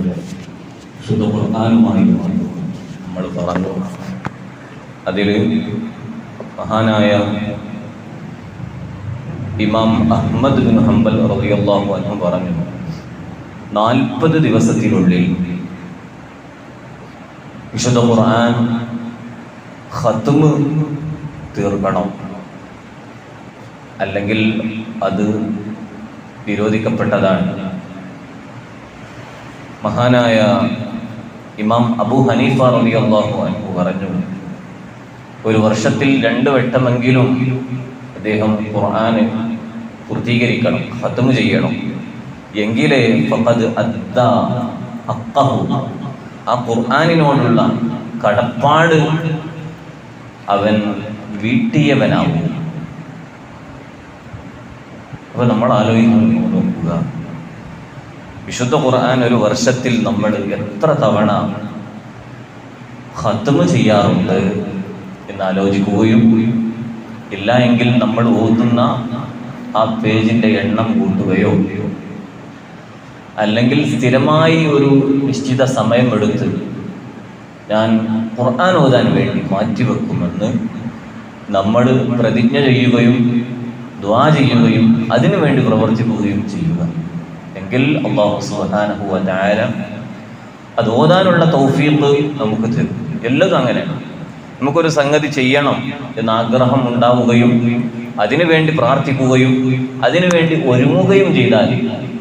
വിശുദ്ധ ഖുർആനുമായി നമ്മൾ പറഞ്ഞു. അതിൽ മഹാനായ ഇമാം അഹ്മദ് ബിൻ ഹംബൽ റളിയല്ലാഹു അൻഹു പറഞ്ഞു, 40 ദിവസത്തിനുള്ളിൽ വിശുദ്ധ ഖുർആൻ ഖത്മ് തീർക്കണം, അല്ലെങ്കിൽ അത് വിരോധിക്കപ്പെട്ടതാണ്. മഹാനായ ഇമാം അബൂ ഹനീഫ റളിയല്ലാഹു അൻഹു പറഞ്ഞു, ഒരു വർഷത്തിൽ 2 വട്ടമെങ്കിലും അദ്ദേഹം ഖുർആൻ പൂർത്തീകരിക്കണം, ഖത്മ് ചെയ്യണം, എങ്കിലേ ഫഖദ് അദ്ദാ ഹഖ്ഖഹു, ആ ഖുർആനിനോടുള്ള കടപ്പാട് അവൻ വീട്ടിയവനാവും. അപ്പൊ നമ്മൾ ആലോചിക്കുന്നു, നോക്കുക, വിശുദ്ധ ഖുർആൻ ഒരു വർഷത്തിൽ നമ്മൾ എത്ര തവണ ഖത്മ് ചെയ്യാറുണ്ട് എന്ന് ആലോചിക്കുകയും, ഇല്ല എങ്കിൽ നമ്മൾ ഓതുന്ന ആ പേജിന്റെ എണ്ണം കൂട്ടുകയോ, അല്ലെങ്കിൽ സ്ഥിരമായി ഒരു നിശ്ചിത സമയമെടുത്ത് ഞാൻ ഖുർആൻ ഓതാൻ വേണ്ടി മാറ്റിവെക്കുമെന്ന് നമ്മൾ പ്രതിജ്ഞ ചെയ്യുകയും ദുആ ചെയ്യുകയും അതിനു വേണ്ടി പ്രവർത്തിക്കുകയും ചെയ്യുക. എങ്കിൽ അല്ലാഹു സുബ്ഹാനഹു വ തആല അത് ഓതാനുള്ള തൗഫീഖ് നമുക്ക് തരും. എല്ലതും അങ്ങനെ, നമുക്കൊരു സംഗതി ചെയ്യണം എന്ന ആഗ്രഹം ഉണ്ടാവുകയും അതിനു വേണ്ടി പ്രാർത്ഥിക്കുകയും അതിനു വേണ്ടി ഒരുങ്ങുകയും ചെയ്താൽ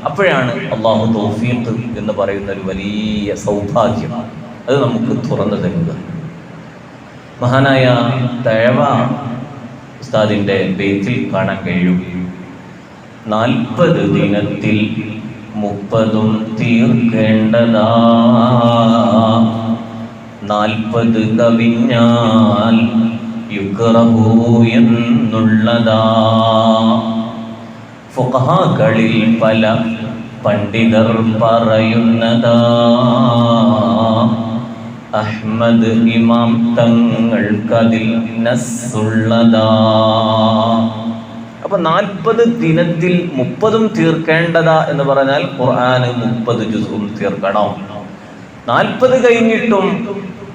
അപ്പോഴാണ് അല്ലാഹു തൗഫീഖ് എന്ന് പറയുന്ന ഒരു വലിയ സൗഭാഗ്യം അത് നമുക്ക് തുറന്നു തരുക. മഹാനായ തഴവ ഉസ്താദിന്റെ ബൈത്തിൽ കാണാൻ കഴിയും, 40 ദിനത്തിൽ 30 തീർക്കേണ്ടതാ, 40 കവിഞ്ഞാൽ യുക്റഹു എന്നുള്ളതാ. ഫുഖഹാകളിൽ പല പണ്ഡിതർ പറയുന്നതാ, അഹ്മദ് ഇമാം തങ്ങൾക്കതിൽ നസ്സുള്ളതാ. അപ്പൊ 40 ദിനത്തിൽ 30 തീർക്കേണ്ടതാ എന്ന് പറഞ്ഞാൽ ഖുർആൻ 30 ജുസും തീർക്കണം. 40 കഴിഞ്ഞിട്ടും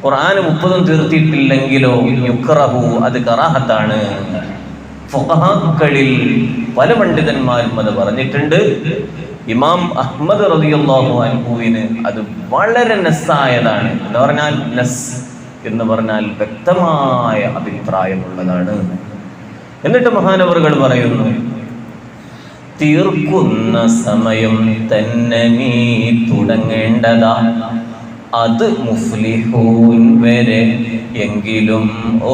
ഖുർആൻ 30 തീർത്തിട്ടില്ലെങ്കിലോ യുക്റഹു, അത് കറാഹത്താണ്. ഫുഖഹാക്കളിൽ പല പണ്ഡിതന്മാരും അത് പറഞ്ഞിട്ടുണ്ട്. ഇമാം അഹ്മദ് റളിയല്ലാഹു അൻഹുവിന് അത് വളരെ നസ്സായതാണ്. എന്ന് പറഞ്ഞാൽ നസ് എന്ന് പറഞ്ഞാൽ വ്യക്തമായ അഭിപ്രായമുള്ളതാണ്. എന്നിട്ട് മഹാനവറുകൾ പറയുന്നു, തീർക്കുന്ന സമയം തന്നെ നീ തുടങ്ങേണ്ടതാ, അത് മുഫ്ലിഹൂൻ വരെ എങ്കിലും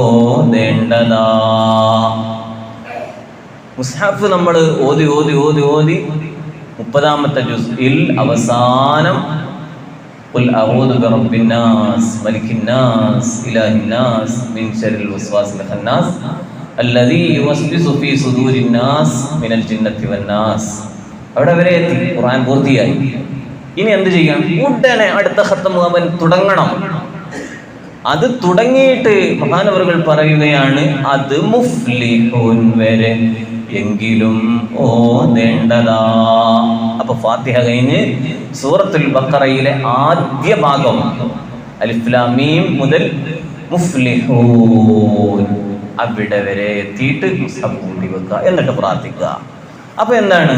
ഓതേണ്ടതാ. മുസ്ഹഫ് നമ്മൾ ഓതി ഓതി ഓതി ഓതി 30ാമത്തെ ജുസ്ഇൽ അവസാനം ഖുൽ അഊദു ബിറബ്ബിന്നാസ് മലിക്കിന്നാസ് ഇലാഹിന്നാസ് മിൻ ശർരിൽ വസ്വാസിൽ ഖന്നാസ് അല്ലദീ യുവസ്വിസു ഫീ സുദൂരിന്നാസ് മിനൽ ജിന്നത്തി വന്നാസ്. അവിടെ വരെ എത്തി, ഖുർആൻ പൂർത്തിയായി. ഇനി എന്ത് ചെയ്യണം? ഉടനെ അടുത്ത ഖത്മ് അവൻ തുടങ്ങണം. അത് തുടങ്ങിയിട്ട് മഹാനവറുകൾ പറയുകയാണ്, അത് മുഫ്ലിഹൂൻ വരെ എങ്കിലും ഓതേണ്ടതാ. അപ്പൊ ഫാത്തിഹ കഴിഞ്ഞ് സൂറത്തുൽ ബഖറയിലെ ആദ്യ ഭാഗം അലിഫ് ലാം മീം മുതൽ മുഫ്ലിഹൂൻ അവിടെ വരെ എത്തിയിട്ട് മുസ്ഹഫ് കൂട്ടി വെക്കുക, എന്നിട്ട് പ്രാർത്ഥിക്കുക. അപ്പൊ എന്താണ്,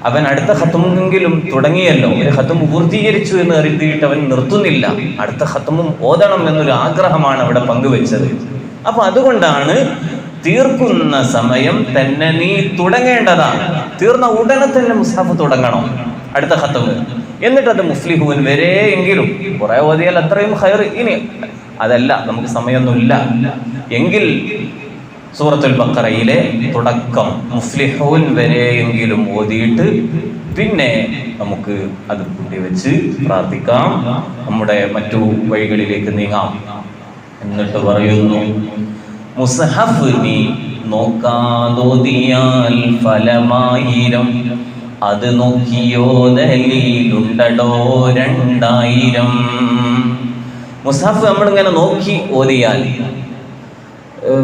അവൻ അടുത്ത ഖത്മെങ്കിലും തുടങ്ങിയല്ലോ, ഒരു ഖത്മ് പൂർത്തീകരിച്ചു എന്ന് കരുതിയിട്ട് അവൻ നിർത്തുന്നില്ല, അടുത്ത ഖത്മും ഓതണം എന്നൊരു ആഗ്രഹമാണ് അവിടെ പങ്കുവെച്ചത്. അപ്പൊ അതുകൊണ്ടാണ് തീർക്കുന്ന സമയം തന്നെ നീ തുടങ്ങേണ്ടതാണ്. തീർന്ന ഉടനെ തന്നെ മുസ്ഹഫ് തുടങ്ങണം, അടുത്ത ഖത്മ്, എന്നിട്ട് അത് മുഫ്ലിഹൂൻ വരെ എങ്കിലും. കുറെ ഓതിയാൽ അത്രയും ഖൈർ. ഇനി അതല്ല, നമുക്ക് സമയമൊന്നുമില്ല എങ്കിൽ സൂറത്തുൽ ബഖറയിലെ തുടക്കം മുഫ്ലിഹൂൻ വരെയെങ്കിലും ഓതിയിട്ട് പിന്നെ നമുക്ക് അത് കൂട്ടിവെച്ച് പ്രാർത്ഥിക്കാം, നമ്മുടെ മറ്റു വഴികളിലേക്ക് നീങ്ങാം. എന്നിട്ട് പറയുന്നു, മുസ്ഹഫ് നീ നോക്കാതോതിയാൽ ഫലമായിരം, അത് നോക്കിയോ ദലീലുണ്ടടോ 2000. മുസ്ഹഫ് നമ്മളിങ്ങനെ നോക്കി ഓതിയാൽ,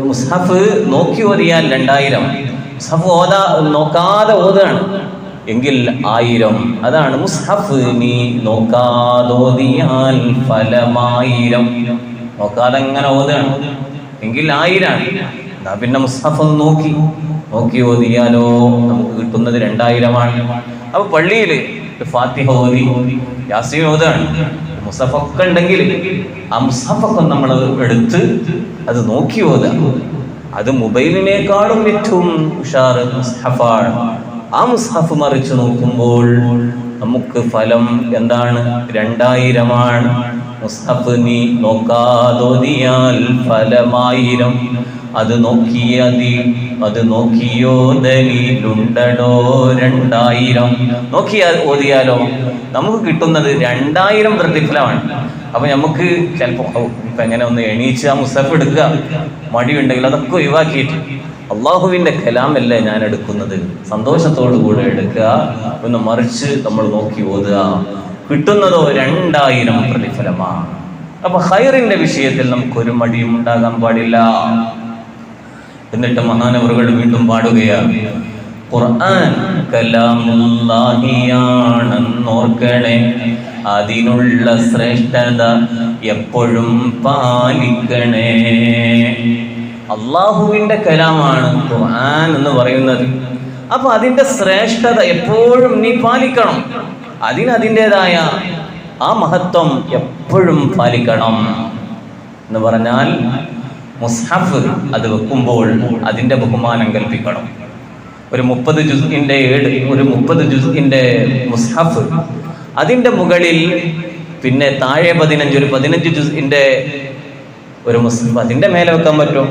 മുസ്ഹഫ് നോക്കി ഓതിയാൽ 2000. മുസ്ഹഫ് നോക്കാതെ ഓതുകയാണ്, എങ്കിൽ 1000. അതാണ് മുസ്ഹഫ് നീ നോക്കാതോതിയാൽ ഫലമായിരം. നോക്കാതെ എങ്ങനെ ഓതാണ് എങ്കിൽ 1000. എന്നാ പിന്നെ മുസ്ഹഫ് നോക്കി ഓതിയാലോ നമുക്ക് കിട്ടുന്നത് 2000. അപ്പൊ പള്ളിയിൽ ഫാത്തിഹ ഓതി യാസീൻ ഓതാണ്. മുസ്ഹഫൊക്കെ ഉണ്ടെങ്കിൽ ആ മുസ്ഹഫൊക്കെ നമ്മൾ എടുത്ത് അത് നോക്കി ഓതാം. അത് മൊബൈലിനേക്കാളും ഏറ്റവും ഉഷാറ് മുസ്ഹഫാണ്. ആ മുസ്ഹഫ് മറിച്ച് നോക്കുമ്പോൾ നമുക്ക് ഫലം എന്താണ്? 2000. മുസ്ഹഫ് നീ നോക്കാതോതിയാൽ ഫലമായിരം. അത് നോക്കിയോ ദലീലുണ്ടടോ 2000. നോക്കിയാൽ ഓതിയാലോ നമുക്ക് കിട്ടുന്നത് 2000 പ്രതിഫലമാണ്. അപ്പൊ നമുക്ക് ചിലപ്പോൾ ഇപ്പൊ എങ്ങനെ ഒന്ന് എണീച്ച് ആ മുസ്ഹഫ് എടുക്കുക, മടിയുണ്ടെങ്കിൽ അതൊക്കെ ഒഴിവാക്കിയിട്ട് അള്ളാഹുവിന്റെ കലാമല്ലേ ഞാൻ എടുക്കുന്നത്, സന്തോഷത്തോടു കൂടെ എടുക്കുക, ഒന്ന് മറിച്ച് നമ്മൾ നോക്കി ഓതുക, കിട്ടുന്നതോ 2000 പ്രതിഫലമാണ്. അപ്പൊ ഖൈറിന്റെ വിഷയത്തിൽ നമുക്കൊരു മടിയും ഉണ്ടാകാൻ പാടില്ല. എന്നിട്ട് മഹാനവറുകൾ വീണ്ടും പാടുകയാണ്, ഖുർആൻ കലാമുല്ലാഹിയാണെന്നോർക്കണേ, അതിനുള്ള ശ്രേഷ്ഠത എപ്പോഴും പാലിക്കണേ. അള്ളാഹുവിന്റെ കലാമാണ് ഖുർആൻ എന്ന് പറയുന്നത്. അപ്പൊ അതിന്റെ ശ്രേഷ്ഠത എപ്പോഴും നീ പാലിക്കണം. അതിൻ്റെതായ ആ മഹത്വം എപ്പോഴും പാലിക്കണം എന്ന് പറഞ്ഞാൽ മുസ്ഹഫ് അത് വെക്കുമ്പോൾ അതിന്റെ ബഹുമാനം കൽപ്പിക്കണം. ഒരു 30 ജുസ്ഇന്റെ ഒരു 30 ജുസ്ഇന്റെ മുസ്ഹഫ്, അതിന്റെ മുകളിൽ പിന്നെ താഴെ 15 ജുസ്ഇന്റെ ഒരു മുസ്ഹഫ് അതിന്റെ മേലെ വെക്കാൻ പറ്റും?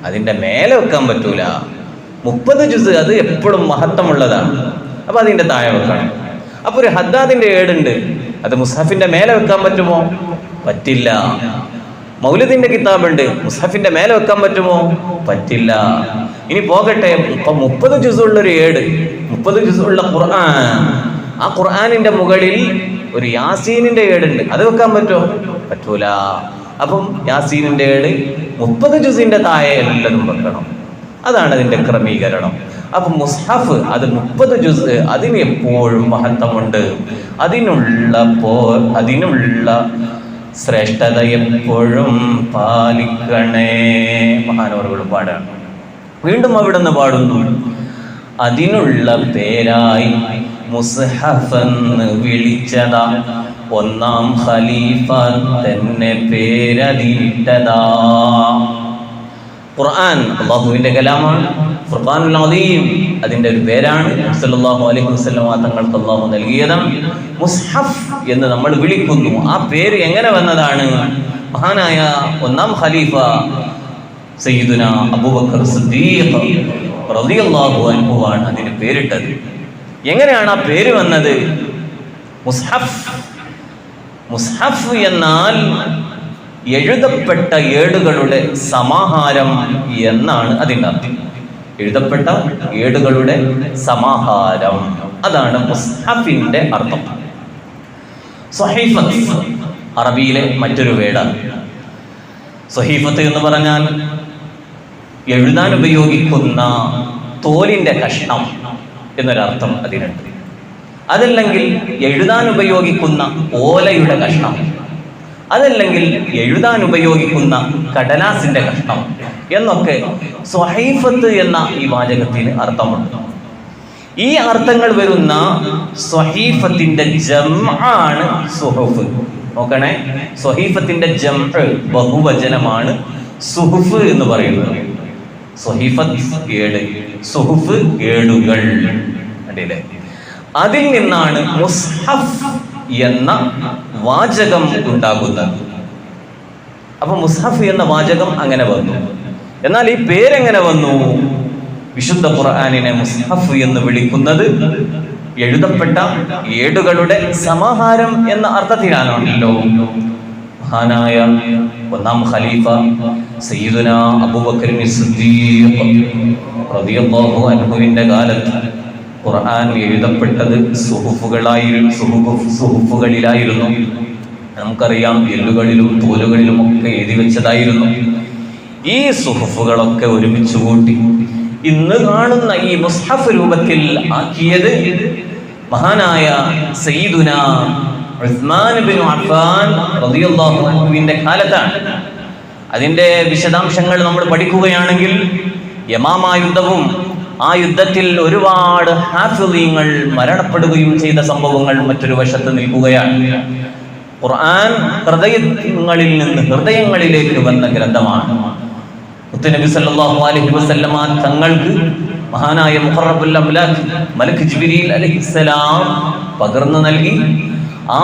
അതിന്റെ മേലെ വെക്കാൻ പറ്റൂല. 30 ജുസ് അത് എപ്പോഴും മഹത്വമുള്ളതാണ്. അപ്പൊ അതിന്റെ താഴെ വെക്കണം. അപ്പൊ ഒരു ഹദ്ദാദിന്റെ ഏടുണ്ട്, അത് മുസ്ഹഫിന്റെ മേലെ വെക്കാൻ പറ്റുമോ? പറ്റില്ല. മൗലിദിന്റെ കിതാബുണ്ട്, മുസ്ഹഫിന്റെ മേലെ വെക്കാൻ പറ്റുമോ? പറ്റില്ല. ഇനി പോകട്ടെ, 30 ജുസുള്ളൊരു ഏട്, 30 ജുസുള്ള ഖുർആൻ, ആ ഖുർആനിന്റെ മുകളിൽ ഒരു യാസീനിന്റെ ഏടുണ്ട്, അത് വെക്കാൻ പറ്റുമോ? പറ്റൂല. അപ്പം യാസീനിന്റെ ഏട് 30 ജുസിന്റെ താഴെ എല്ലാതും വെക്കണം. അതാണ് അതിന്റെ ക്രമീകരണം. അപ്പൊ മുസ്ഹഫ് അത് 30 ജുസ്, അതിന് എപ്പോഴും മഹത്വമുണ്ട്. അതിനുള്ള ശ്രേഷ്ഠത എപ്പോഴും പാലിക്കണേ. മഹാനവറുകൾ പാടാണ്. വീണ്ടും അവിടെ നിന്ന് പാടുന്നു, അതിനുള്ള പേരായി മുസ്ഹഫെന്ന് വിളിച്ചതാ, ഒന്നാം ഖലീഫ തന്നെ പേരതിട്ടതാ. ഖുർആൻ അല്ലാഹുവിന്റെ കലാമാണ്, ഖുർആനുൽ അദീം അതിന്റെ ഒരു പേരാണ്. സല്ലല്ലാഹു അലൈഹി വസല്ലം തങ്ങൾക്ക് അല്ലാഹു നൽകിയതാണ്. മുസ്ഹഫ് എന്ന് നമ്മൾ വിളിക്കുന്നു. ആ പേര് എങ്ങനെ വന്നതാണ്? മഹാനായ ഒന്നാം ഖലീഫ സയ്യിദുന അബൂബക്കർ സിദ്ദീഖ് റളിയല്ലാഹു അൻഹു ആണ് അതിന് പേരിട്ടത്. എങ്ങനെയാണ് ആ പേര് വന്നത്? മുസ്ഹഫ് എന്നാൽ എഴുതപ്പെട്ട ഏടുകളുടെ സമാഹാരം എന്നാണ് അതിൻ്റെ അർത്ഥം. എഴുതപ്പെട്ട ഏടുകളുടെ സമാഹാരം, അതാണ് മുസ്ഹഫിന്റെ അർത്ഥം. സ്വഹീഫത്ത് അറബിയിലെ മറ്റൊരു വേടാണ്. സ്വഹീഫത്ത് എന്ന് പറഞ്ഞാൽ എഴുതാൻ ഉപയോഗിക്കുന്ന തോലിന്റെ കഷ്ണം എന്നൊരർത്ഥം അതിനുണ്ട്. അതല്ലെങ്കിൽ എഴുതാൻ ഉപയോഗിക്കുന്ന ഓലയുടെ കഷ്ണം, അതല്ലെങ്കിൽ എഴുതാൻ ഉപയോഗിക്കുന്ന കടലാസിന്റെ കഷ്ണം എന്നൊക്കെ സ്വഹീഫത്ത് എന്ന ഈ വാചകത്തിന് അർത്ഥമുണ്ട്. ഈ അർത്ഥങ്ങൾ വരുന്ന സ്വഹീഫത്തിന്റെ ജംആണ് സുഹുഫ്. നോക്കണേ, സ്വഹീഫത്തിന്റെ ജംഅ് ബഹുവചനമാണ് സുഹുഫ് എന്ന് പറയുന്നത്. സ്വഹീഫത്ത് ഏട്, സുഹുഫ് ഏടുകൾ. കണ്ടില്ലേ? അതിൽ നിന്നാണ് മുസ്ഹഫ് എന്ന വാചകം ഉണ്ടാകുന്നത്. അപ്പൊ മുസ്ഹഫ് എന്ന വാചകം അങ്ങനെ വന്നു. എന്നാൽ ഈ പേരെങ്ങനെ വന്നു? വിശുദ്ധ ഖുർആനിനെ മുസ്ഹഫ് എന്ന് വിളിക്കുന്നത് എഴുതപ്പെട്ട ഏടുകളുടെ സമാഹാരം എന്ന അർത്ഥത്തിലാണല്ലോ. മഹാനായ ഒന്നാം ഖലീഫ സയ്യിദുന അബൂബക്കർ സിദ്ദീഖ് റളിയല്ലാഹു അൻഹുവിന്റെ കാലത്ത് ഖുർആൻ എഴുതപ്പെട്ടത് സുഹുഫുകളിലായിരുന്നു. നമുക്കറിയാം, എല്ലുകളിലും തോലുകളിലും ഒക്കെ എഴുതി വെച്ചതായിരുന്നു. ഈ സുഹുഫുകളൊക്കെ ഒരുമിച്ച് കൂട്ടി ഇന്ന് കാണുന്ന ഈ മുസ്ഹഫ് രൂപത്തിൽ ആക്കിയത് മഹാനായ സയ്യിദുന ഉസ്മാൻ ഇബ്നു അഫ്ഫാൻ റളിയല്ലാഹു അൻഹുവിന്റെ കാലത്താണ്. അതിന്റെ വിശദാംശങ്ങൾ നമ്മൾ പഠിക്കുകയാണെങ്കിൽ യമാമ യുദ്ധവും ആ യുദ്ധത്തിൽ ഒരുപാട് ഹാഫിളീങ്ങൾ മരണപ്പെടുകയും ചെയ്ത സംഭവങ്ങൾ മറ്റൊരു വശത്ത് നിൽക്കുകയാണ്. ഖുർആൻ ഹൃദയങ്ങളിൽ നിന്ന് ഹൃദയങ്ങളിലേക്ക് വന്ന ഗ്രന്ഥമാണ്. മുത്തുനബി സല്ലല്ലാഹു അലൈഹി വസല്ലമ തങ്ങൾക്ക് മഹാനായ മുഖറബുൽ അംലാഖ് മലക്ക് ജിബ്രീൽ അലൈഹിസ്സലാം പകർന്നു നൽകി. ആ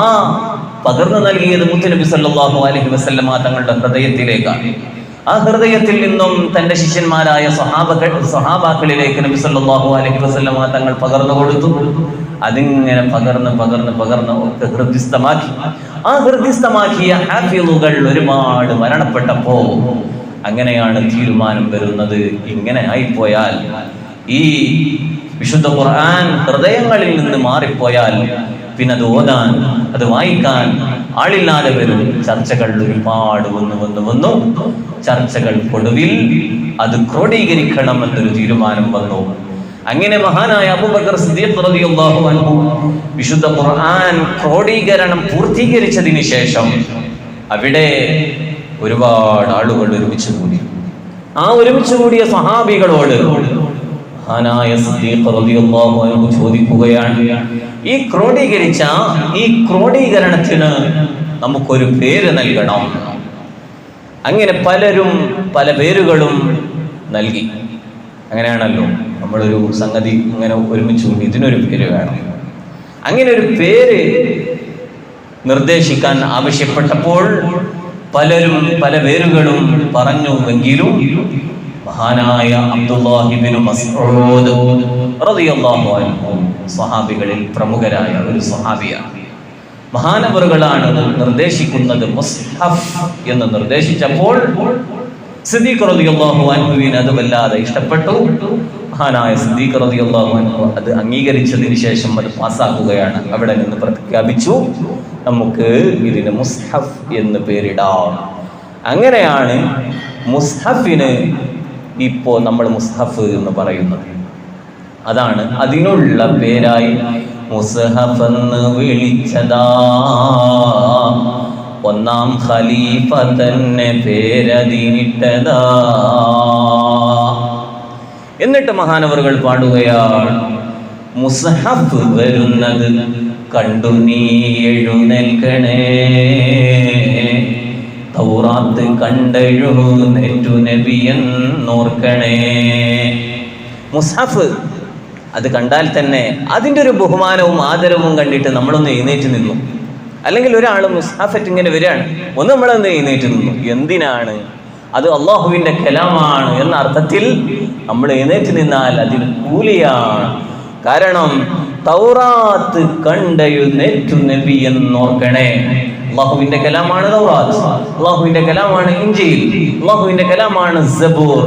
പകർന്നു നൽകിയത് മുത്തുനബി സല്ലല്ലാഹു അലൈഹി വസല്ലമ തങ്ങളുടെ ഹൃദയത്തിലേക്കാണ്. ആ ഹൃദയത്തിൽ നിന്നും തന്റെ ശിഷ്യന്മാരായ സഹാബാക്കളിലേക്ക് നബി സല്ലല്ലാഹു അലൈഹി വസല്ലമ തങ്ങൾ പകർന്നു കൊടുത്തു. അതിങ്ങനെ പകർന്ന് ഒക്കെ ഹൃദ്യസ്ഥമാക്കി. ആ ഹൃദ്യസ്ഥമാക്കിയ ഹാഫിളുകൾ ഒരുപാട് മരണപ്പെട്ടപ്പോ അങ്ങനെയാണ് തീരുമാനം വരുന്നത്, ഇങ്ങനെ ആയിപ്പോയാൽ, ഈ വിശുദ്ധ ഖുർആൻ ഹൃദയങ്ങളിൽ നിന്ന് മാറിപ്പോയാൽ പിന്നെ അത് ഓതാൻ, അത് വായിക്കാൻ ആളില്ലാതെ വരും. ചർച്ചകൾ ഒരുപാട് വന്നു. ചർച്ചകൾക്കൊടുവിൽ അത് ക്രോഡീകരിക്കണം എന്നൊരു തീരുമാനം വന്നു. അങ്ങനെ മഹാനായ അബൂബക്കർ സിദ്ദീഖ് റളിയല്ലാഹു അൻഹു വിശുദ്ധ ഖുർആൻ ക്രോഡീകരണം പൂർത്തീകരിച്ചതിന് ശേഷം അവിടെ ഒരുപാട് ആളുകൾ ഒരുമിച്ച് കൂടി. ആ ഒരുമിച്ച് കൂടിയ സഹാബികളോട് മഹാനായ സിദ്ദീഖ് റളിയല്ലാഹു അൻഹു ചോദിക്കുകയാണ്, ഈ ക്രോഡീകരണത്തിന് നമുക്കൊരു പേര് നൽകണം. അങ്ങനെ പലരും പല പേരുകളും നൽകി. അങ്ങനെയാണല്ലോ നമ്മളൊരു സംഗതി ഇങ്ങനെ ഒരുമിച്ച് കൂടി, ഇതിനൊരു പേര് വേണം. അങ്ങനെ ഒരു പേര് നിർദ്ദേശിക്കാൻ ആവശ്യപ്പെട്ടപ്പോൾ പലരും പല പേരുകളും പറഞ്ഞുവെങ്കിലും മഹാനായ അബ്ദുല്ലാഹി ഇബ്നു മസ്ഊദ് റളിയല്ലാഹു അൻഹു സ്വഹാബികളിൽ പ്രമുഖരായ ഒരു സ്വഹാബിയാണ്. മഹാനവറുകളാണ് നിർദ്ദേശിക്കുന്നത് മുസ്ഹഫ് എന്ന് നിർദ്ദേശിച്ചപ്പോൾ സിദ്ദീഖ് റളിയല്ലാഹു അൻഹുവിന് അത് വല്ലാതെ ഇഷ്ടപ്പെട്ടു. മഹാനായ സിദ്ദീഖ് റളിയല്ലാഹു അൻഹു അത് അംഗീകരിച്ചതിന് ശേഷം അത് പാസ്സാക്കുകയാണ്. അവിടെ നിന്ന് പ്രഖ്യാപിച്ചു, നമുക്ക് ഇതിന് മുസ്ഹഫ് എന്ന് പേരിടാം. അങ്ങനെയാണ് മുസ്ഹഫിന് ഇപ്പോൾ നമ്മൾ മുസ്ഹഫ് എന്ന് പറയുന്നത്. അതാണ് അതിനുള്ള പേരായി മുസ്ഹഫ് എന്ന് വിളിച്ചതാ. ഒന്നാം ഖലീഫ തന്നെ പേരതിനിട്ടതാ. എന്നിട്ട് മഹാനവറുകൾ പാടുകയാണ്, മുസ്ഹഫ് വരുന്നത് കണ്ടു നീ എഴുന്നേൽക്കണേ, തൗറാത്ത് കണ്ടെഴുന്നേറ്റു നബിയെന്നോർക്കണേ. മുസ്ഹഫ് അത് കണ്ടാൽ തന്നെ അതിൻ്റെ ഒരു ബഹുമാനവും ആദരവും കണ്ടിട്ട് നമ്മളൊന്ന് എഴുന്നേറ്റ് നിന്നു. അല്ലെങ്കിൽ ഒരാൾ മുസ്ഹഫറ്റ് ഇങ്ങനെ വരികയാണ്, ഒന്ന് നമ്മളൊന്ന് എഴുന്നേറ്റ് നിന്നു. എന്തിനാണ്? അത് അള്ളാഹുവിൻ്റെ കലാമാണ് എന്ന അർത്ഥത്തിൽ നമ്മൾ എഴുന്നേറ്റ് നിന്നാൽ അതിന് കൂലിയാണ്. കാരണം തൗറാത്ത് കണ്ടെഴുന്നേറ്റു നബി എന്നോർക്കണേ. അള്ളാഹുവിന്റെ കലാമാണ് തൗറാത്ത്, അള്ളാഹുവിന്റെ കലാമാണ് ഇൻജീൽ, അള്ളാഹുവിന്റെ കലാമാണ് സബൂർ.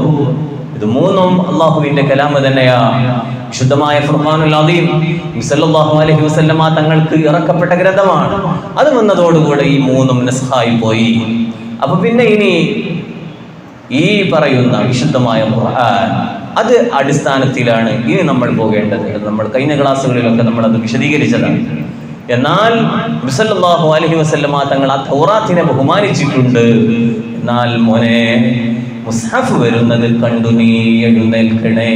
ഇത് മൂന്നും അള്ളാഹുവിന്റെ കലാമ് തന്നെയാ. വിശുദ്ധമായ ഫുർഖാനുൽ അദീം സല്ലല്ലാഹു അലൈഹി വസല്ലമ തങ്ങൾക്ക് ഇറക്കപ്പെട്ട ഗ്രന്ഥമാണ്. അത് വന്നതോടുകൂടെ ഈ മൂന്നും നസ്ഖായി പോയി. അപ്പൊ പിന്നെ ഇനി ഈ പറയുന്ന വിശുദ്ധമായ ഖുർആൻ അത് അടിസ്ഥാനത്തിലാണ് ഇനി നമ്മൾ പോകേണ്ടത്. നമ്മൾ കഴിഞ്ഞ ക്ലാസ്സുകളിലൊക്കെ നമ്മൾ അത് വിശദീകരിച്ചതാണ്. എന്നാൽ നബി സല്ലല്ലാഹു അലൈഹി വസല്ലമ തങ്ങൾ ആ തൗറാത്തിനെ ബഹുമാനിച്ചിട്ടുണ്ട്. എന്നാൽ മോനെ, മുസ്ഹഫ് വരുന്നത് കണ്ടു നീ എഴുന്നേൽക്കണേ,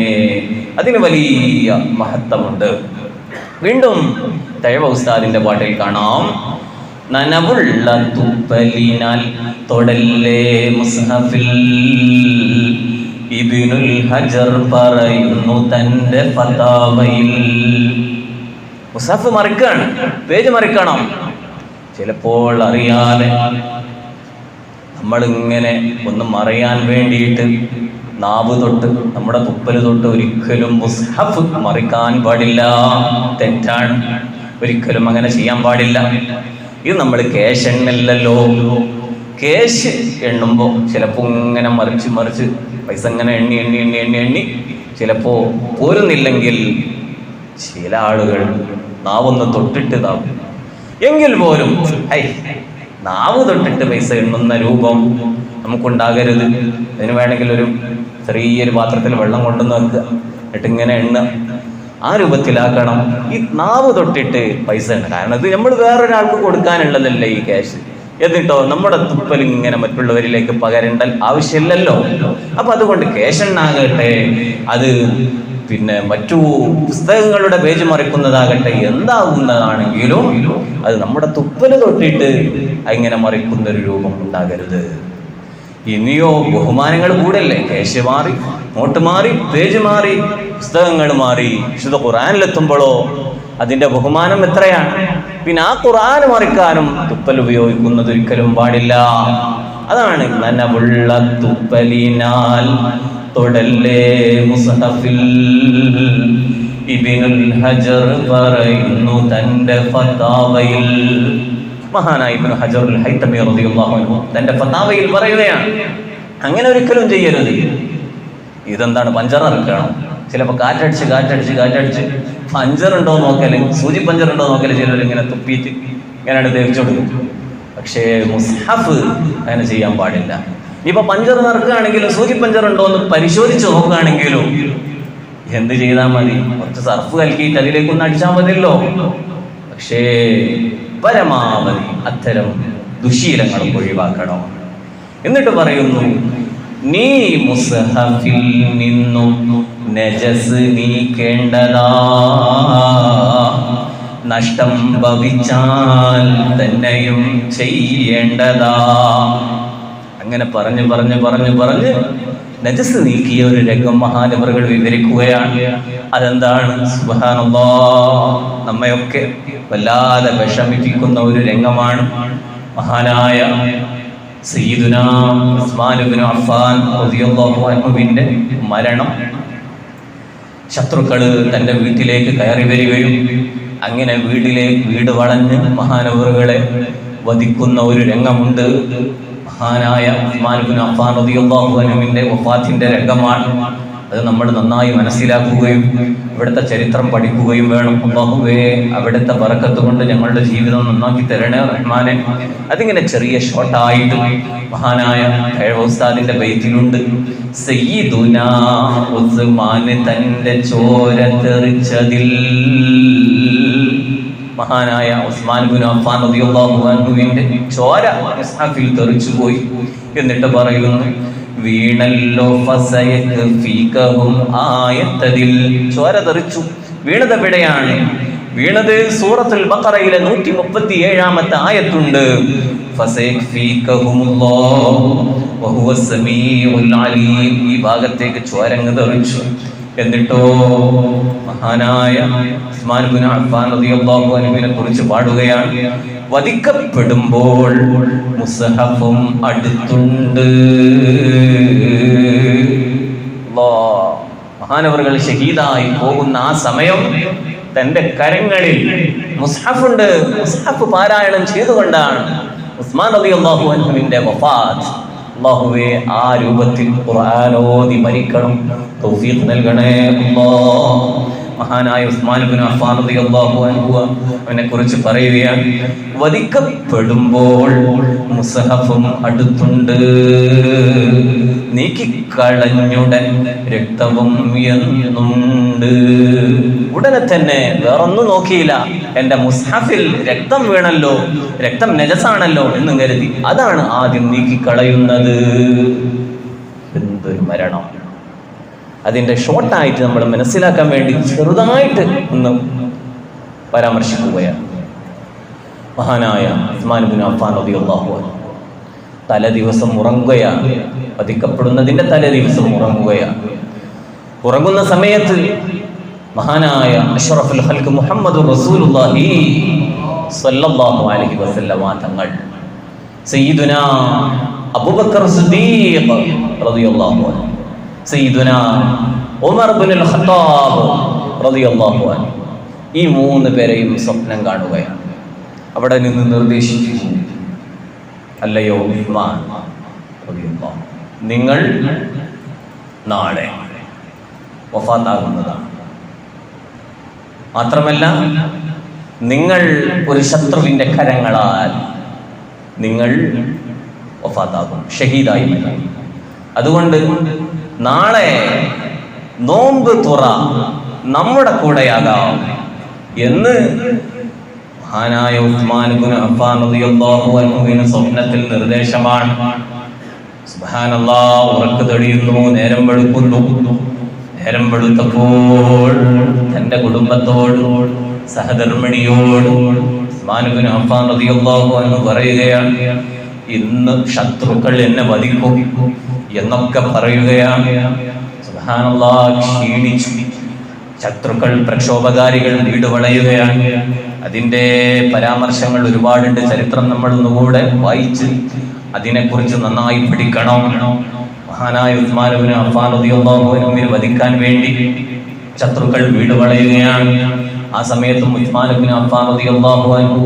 അതിന് വലിയ മഹത്വമുണ്ട്. വീണ്ടും തഴവ ഉസ്താദിന്റെ പാട്ടിൽ കാണാം, നനവുള്ള തുപ്പലിനാൽ തൊടല്ലേ മുസ്ഹഫിൽ, ഇബ്നുൽ ഹജർ പറയുന്നു തന്റെ ഫതാവയിൽ. മുസ്ഹഫ് മറിക്കാണ്, പേജ് മറിക്കണം. ചിലപ്പോൾ അറിയാതെ നമ്മളിങ്ങനെ ഒന്ന് മറിയാൻ വേണ്ടിയിട്ട് നാവ് തൊട്ട് നമ്മുടെ തുപ്പല് തൊട്ട് ഒരിക്കലും മുസ്ഹഫ് മറിക്കാൻ പാടില്ല. തെറ്റാണ്, ഒരിക്കലും അങ്ങനെ ചെയ്യാൻ പാടില്ല. ഇത് നമ്മൾ കേശ് എണ്ണല്ലോ, കേശ് എണ്ണുമ്പോൾ ചിലപ്പോൾ ഇങ്ങനെ മറിച്ച് പൈസ ഇങ്ങനെ എണ്ണി ചിലപ്പോൾ പോരുന്നില്ലെങ്കിൽ ചില ആളുകൾ നാവൊന്ന് തൊട്ടിട്ട് താവും. എങ്കിൽ പോലും നാവ് തൊട്ടിട്ട് പൈസ എണ്ണുന്ന രൂപം നമുക്കുണ്ടാകരുത്. അതിന് വേണമെങ്കിൽ ഒരു ചെറിയൊരു പാത്രത്തിൽ വെള്ളം കൊണ്ടുവന്ന് വെക്കുക, എന്നിട്ട് ഇങ്ങനെ എണ്ണ. ആ രൂപത്തിലാക്കണം. ഈ നാവ് തൊട്ടിട്ട് പൈസ ഉണ്ട്, കാരണം ഇത് നമ്മൾ വേറൊരാൾക്ക് കൊടുക്കാനുള്ളതല്ലേ ഈ ക്യാഷ്. എന്നിട്ടോ നമ്മുടെ തുപ്പൽ ഇങ്ങനെ മറ്റുള്ളവരിലേക്ക് പകരേണ്ട ആവശ്യമില്ലല്ലോ. അപ്പൊ അതുകൊണ്ട് ക്യാഷെണ്ണാകട്ടെ, അത് പിന്നെ മറ്റു പുസ്തകങ്ങളുടെ പേജ് മറിക്കുന്നതാകട്ടെ, എന്താകുന്നതാണെങ്കിലും അത് നമ്മുടെ തുപ്പല് തൊട്ടിട്ട് ഇങ്ങനെ മറിക്കുന്ന ഒരു രൂപം ഉണ്ടാകരുത്. ഇനിയോ ബഹുമാനങ്ങൾ കൂടല്ലേ, ക്യാഷ് മാറി, നോട്ട് മാറി, പേജ് മാറി, പുസ്തകങ്ങൾ മാറി. വിശുദ്ധ ഖുർആനിലെത്തുമ്പോഴോ അതിന്റെ ബഹുമാനം എത്രയാണ്. പിന്നെ ആ ഖുർആൻ മറിക്കാനും തുപ്പൽ ഉപയോഗിക്കുന്നത് ഒരിക്കലും പാടില്ല. അതാണ് നനവുള്ള തുപ്പലിനാൽ തൊടല്ലേ മുസ്ഹഫിൽ. ഇബ്നുൽ ഹജർ പറയുന്നു തന്റെ ഫതാവയിൽ, മഹാനായ ഇബ്നു ഹജറുൽ ഹൈതമി റളിയല്ലാഹു അൻഹു തന്റെ ഫതാവയിൽ പറയുകയാണ്, അങ്ങനെ ഒരിക്കലും ചെയ്യരുത്. ഇതെന്താണ്, പഞ്ചർ ഇറക്കണം. ചിലപ്പോൾ കാറ്റടിച്ച് പഞ്ചറുണ്ടോ നോക്കല്, സൂചി പഞ്ചറുണ്ടോ നോക്കല് ചിലർ ഇങ്ങനെ തുപ്പിയിട്ട് ഇങ്ങനെയാണ് തേച്ചു കൊടുക്കും. പക്ഷേ മുസ്ഹഫ് അങ്ങനെ ചെയ്യാൻ പാടില്ല. ഇനിയിപ്പോൾ പഞ്ചർ നിറക്കുകയാണെങ്കിലും സൂചി പഞ്ചറുണ്ടോ എന്ന് പരിശോധിച്ച് നോക്കുകയാണെങ്കിലും എന്ത് ചെയ്താൽ മതി, കുറച്ച് സർഫ് കലക്കിയിട്ട് അതിലേക്കൊന്ന് അടിച്ചാൽ മതിയല്ലോ. പക്ഷേ പരമാവധി അത്തരം ദുശീലങ്ങൾ ഒഴിവാക്കണം. എന്നിട്ട് പറയുന്നു, നീ മുസ്ഹഫിൽ നിന്നും നജസ് നീക്കേണ്ടതാ, നഷ്ടം ഭവിച്ചാൽ തന്നെയും ചെയ്യേണ്ടതാ. അങ്ങനെ പറഞ്ഞ് നജസ് നീക്കിയ ഒരു രംഗം മഹാനവറുകൾ വിവരിക്കുകയാണ്. അതെന്താണ്? സുബ്ഹാനല്ലാഹ്, നമ്മയൊക്കെ വല്ലാതെ വിഷമിപ്പിക്കുന്ന ഒരു രംഗമാണ്. മഹാനായ സയ്യിദുനാ ഉസ്മാൻ ഇബ്നു അഫ്ഫാൻ റളിയല്ലാഹു അൻഹുവിന്റെ മരണം. ശത്രുക്കള് തന്റെ വീട്ടിലേക്ക് കയറി വരികയും അങ്ങനെ വീട് വളഞ്ഞ് മഹാനവറുകളെ വധിക്കുന്ന ഒരു രംഗമുണ്ട്. മഹാനായ ഉസ്മാൻ ഇബ്നു അഫ്ഫാൻ റളിയല്ലാഹു അൻഹുവിന്റെ വഫാത്തിന്റെ രംഗമാണ്. അത് നമ്മൾ നന്നായി മനസ്സിലാക്കുകയും ഇവിടുത്തെ ചരിത്രം പഠിക്കുകയും വേണം. അല്ലാഹുവേ, അവിടുത്തെ ബറക്കത്ത് കൊണ്ട് ഞങ്ങളുടെ ജീവിതം നന്നാക്കി തരണേ റഹ്മാനെ. അതിങ്ങനെ ചെറിയ ഷോർട്ടായിട്ട് മഹാനായ ഉസ്താദിന്റെ ബൈത്തിലുണ്ട്, സയ്യിദുനാ ഉസ്മാൻ തന്റെ ചോര തെറിച്ചതിൽ, മഹാനായ ഉസ്മാൻ ഇബ്നു അഫ്ഫാൻ റളിയല്ലാഹു അൻഹുവിന്റെ ചോര മുസ്ഹഫിൽ തെറിച്ചുപോയി. എന്നിട്ട് പറയുന്നു, വീണല്ലോ ഫസയക്ഫീകഹും ആയത്തതിൽ, ചോര തെറിച്ചു. വീണത് എവിടെയാണ്? വീണത് സൂറത്തുൽ ബഖറയിലെ 137-ാമത്തെ ആയത്തുണ്ട്. ഫസയക്ഫീകഹുമുല്ലാഹു വഹുവസ് സമീഉൽ അലീം. ഈ ഭാഗത്തേക്ക് ചോരങ്ങ് തെറിച്ചു. എന്നിട്ടോ മഹാനായ ഉസ്മാൻ ഇബ്നു അഫ്ഫാൻ റളിയല്ലാഹു അൻഹുവിനെ കുറിച്ച് പാടുകയാണ്, വധിക്കപ്പെടുമ്പോൾ മുസ്ഹഫും അടുത്തുണ്ട്. മഹാനവറുകൾ ഷഹീദായി പോകുന്ന ആ സമയം തന്റെ കരങ്ങളിൽ മുസ്ഹഫുണ്ട്. മുസ്ഹഫ് പാരായണം ചെയ്തുകൊണ്ടാണ് ഉസ്മാൻ റളിയല്ലാഹു അൻഹുവിന്റെ വഫാത്ത്. അല്ലാഹുവേ, ആ രൂപത്തിൽ ഖുർആനോദി മരിക്കണം, തൗഫീഖ് നൽകണേ അല്ലാഹ്. മഹാനായ ഉസ്മാൻ ഇബ്നു അഫ്ഫാൻ റളിയല്ലാഹു അൻഹു അവനെ കുറിച്ച് പറയുകയാണ്, വധിക്കപ്പെടുമ്പോൾ മുസ്ഹഫും അടുത്തുണ്ട്, നീക്കിക്കളഞ്ഞുടൻ രക്തവും എന്നുണ്ട്. ഉടനെ തന്നെ വേറൊന്നും നോക്കിയില്ല, എന്റെ മുസ്ഹഫിൽ രക്തം വീണല്ലോ, രക്തം നജസാണല്ലോ എന്ന് കരുതി അതാണ് ആദ്യം നീക്കിക്കളയുന്നത്. എന്തൊരു മരണം! അതിന്റെ ഷോർട്ടായിട്ട് നമ്മൾ മനസ്സിലാക്കാൻ വേണ്ടി ചെറുതായിട്ട് ഒന്ന് പരാമർശിക്കുകയാണ്. മഹാനായ ഉസ്മാൻ ഇബ്നു അഫ്ഫാൻ റളിയല്ലാഹു അൻഹു തലേ ദിവസം ഉറങ്ങുകയാണ്. വധിക്കപ്പെടുന്നതിന്റെ തലേ ദിവസം ഉറങ്ങുകയാണ്. ഉറങ്ങുന്ന സമയത്ത് മഹാനായ അഷ്റഫുൽ ഖൽഖ് മുഹമ്മദുർ റസൂലുള്ളാഹി സ്വല്ലല്ലാഹു അലൈഹി വസല്ലമ തങ്ങൾ സയ്യിദുനാ അബൂബക്കർ സിദ്ദീഖ് റളിയല്ലാഹു അൻഹു, സയ്യിദുനാ ഉമർ ഇബ്നുൽ ഖത്താബ് റളിയല്ലാഹു അൻഹു, ഈ മൂന്ന് പേരെയും സ്വപ്നം കാണുകയാണ്. അവിടെ നിന്ന് നിർദ്ദേശിച്ചു, അല്ലയോ ഉസ്മാൻ റളിയല്ലാഹു, നിങ്ങൾ നാളെ വഫാത്താകുന്നതാണ്. മാത്രമല്ല, നിങ്ങൾ ഒരു ശത്രുവിന്റെ കരങ്ങളാൽ നിങ്ങൾ വഫാത്താകും, ഷഹീദായി. അതുകൊണ്ട് നാളെ നോമ്പ് തുറ നമ്മുടെ കൂടെയാകാം എന്ന് മഹാനായ ഉസ്മാൻ ഇബ്നു അഫ്ഫാൻ റളിയല്ലാഹു അൻഹുവിന് സ്വപ്നത്തിൽ നിർദ്ദേശമാണ്. സുബ്ഹാനല്ലാഹ്, ഉറക്ക് തെളിയുന്നു, നേരം വെളുക്കുന്നു. നേരം വെളുത്തപ്പോൾ തന്റെ കുടുംബത്തോട്, സഹധർമ്മിണിയോട് ഉസ്മാൻ ഇബ്നു അഫ്ഫാൻ റളിയല്ലാഹു അൻഹു പറയുകയാണ്, ഇന്ന് ശത്രുക്കൾ എന്നെ വധിക്കും എന്നൊക്കെ പറയുകയാണ്. സുബ്ഹാനല്ലാഹ്, ക്ഷീണിച്ചു. ശത്രുക്കൾ, പ്രക്ഷോഭകാരികൾ വീട് വളയുകയാണ്. അതിന്റെ പരാമർശങ്ങൾ ഒരുപാടുണ്ട്. ചരിത്രം നമ്മൾ ഒന്നുകൂടെ വായിച്ച് അതിനെക്കുറിച്ച് നന്നായി പഠിക്കണം. മഹാനായ ഉസ്മാൻ ഇബ്നു അഫ്ഫാൻ റളിയല്ലാഹു അൻഹുവിനെ വധിക്കാൻ വേണ്ടി ശത്രുക്കൾ വീട് വളയുകയാണ്. ആ സമയത്തും ഉസ്മാൻ ഇബ്നു അഫ്ഫാൻ റളിയല്ലാഹു അൻഹു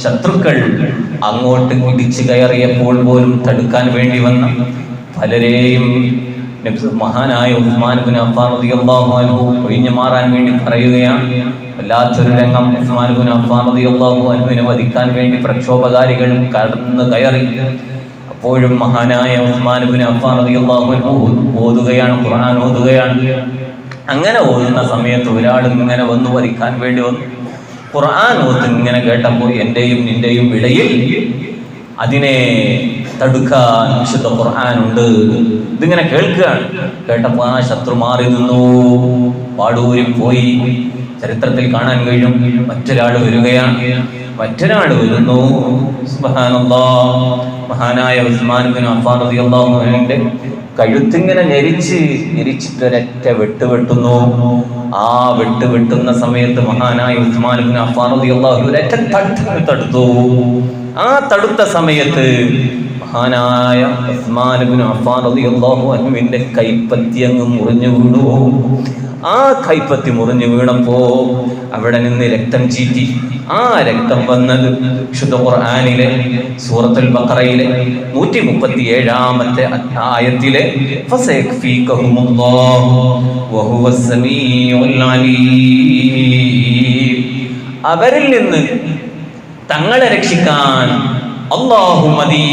ശത്രുക്കൾ അങ്ങോട്ട് ഇടിച്ചു കയറിയപ്പോൾ പോലും തടുക്കാൻ വേണ്ടി വന്ന പലരെയും മഹാനായ ഉസ്മാൻ ഇബ്നു അഫ്ഫാൻ റളിയല്ലാഹു അൻഹു ഒഴിഞ്ഞു മാറാൻ വേണ്ടി പറയുകയാണ്. വല്ലാത്തൊരു രംഗം. ഉസ്മാൻ ഇബ്നു അഫ്ഫാൻ റളിയല്ലാഹു അൻഹുവിനെ വധിക്കാൻ വേണ്ടി പ്രക്ഷോഭകാരികൾ കടന്നു കയറി. അപ്പോഴും മഹാനായ ഉസ്മാൻ ഇബ്നു അഫ്ഫാൻ റളിയല്ലാഹു അൻഹു ഓതുകയാണ്, ഖുർആൻ ഓതുകയാണ്. അങ്ങനെ ഓതുന്ന സമയത്ത് ഒരാൾ ഇങ്ങനെ വന്നു വധിക്കാൻ വേണ്ടി വന്നു. ഖുർആൻ ഓത്ത് ഇങ്ങനെ കേട്ടപ്പോൾ എന്റെയും നിന്റെയും ഇടയിൽ അതിനെ തടുക്കാൻ വിശുദ്ധ ഖുർആൻ ഉണ്ട്. ഇതിങ്ങനെ കേൾക്കുകയാണ്. കേട്ടപ്പോൾ ആ ശത്രു മാറി നിന്നു, പാടൂരിൽ പോയി. ചരിത്രത്തിൽ കാണാൻ കഴിയും. മറ്റൊരാൾ വരികയാണ്. മറ്റൊരാൾ വരുന്നു. സുബ്ഹാനല്ലാഹ്, മഹാനായ ഉസ്മാൻ ഇബ്നു അഫ്ഫാൻ റളിയല്ലാഹു അൻഹുവിന്റെ കഴുത്തിങ്ങനെ ഞെരിച്ചിട്ട് ഒരൊറ്റ വെട്ടുന്നു. ആ വെട്ടുന്ന സമയത്ത് മഹാനായ ഉസ്മാൻ ഇബ്നു അഫ്ഫാൻ റളിയല്ലാഹു അൻഹു ഒരൊറ്റ തടുത്തു. ആ തടുത്ത സമയത്ത് മഹാനായ ഉസ്മാൻ ഇബ്നു അഫ്ഫാൻ റളിയല്ലാഹു അൻഹുവിന്റെ കൈപ്പത്തി അങ്ങ് മുറിഞ്ഞു വീണു. ആ കൈപ്പത്തി മുറിഞ്ഞു വീണപ്പോ അവിടെ നിന്ന് രക്തം ചീറ്റി. ആ രക്തം വന്നത് വിശുദ്ധ ഖുർആനിലെ സൂറത്തുൽ ബഖറയിലെ 137-ാമത്തെ ആയത്തിലെ ഫസയക്ഫീകഹുമുല്ലാഹു വഹുവസ് സമീഉൽ അലീം, അവരിൽ നിന്ന് തങ്ങളെ രക്ഷിക്കാൻ അല്ലാഹു മതി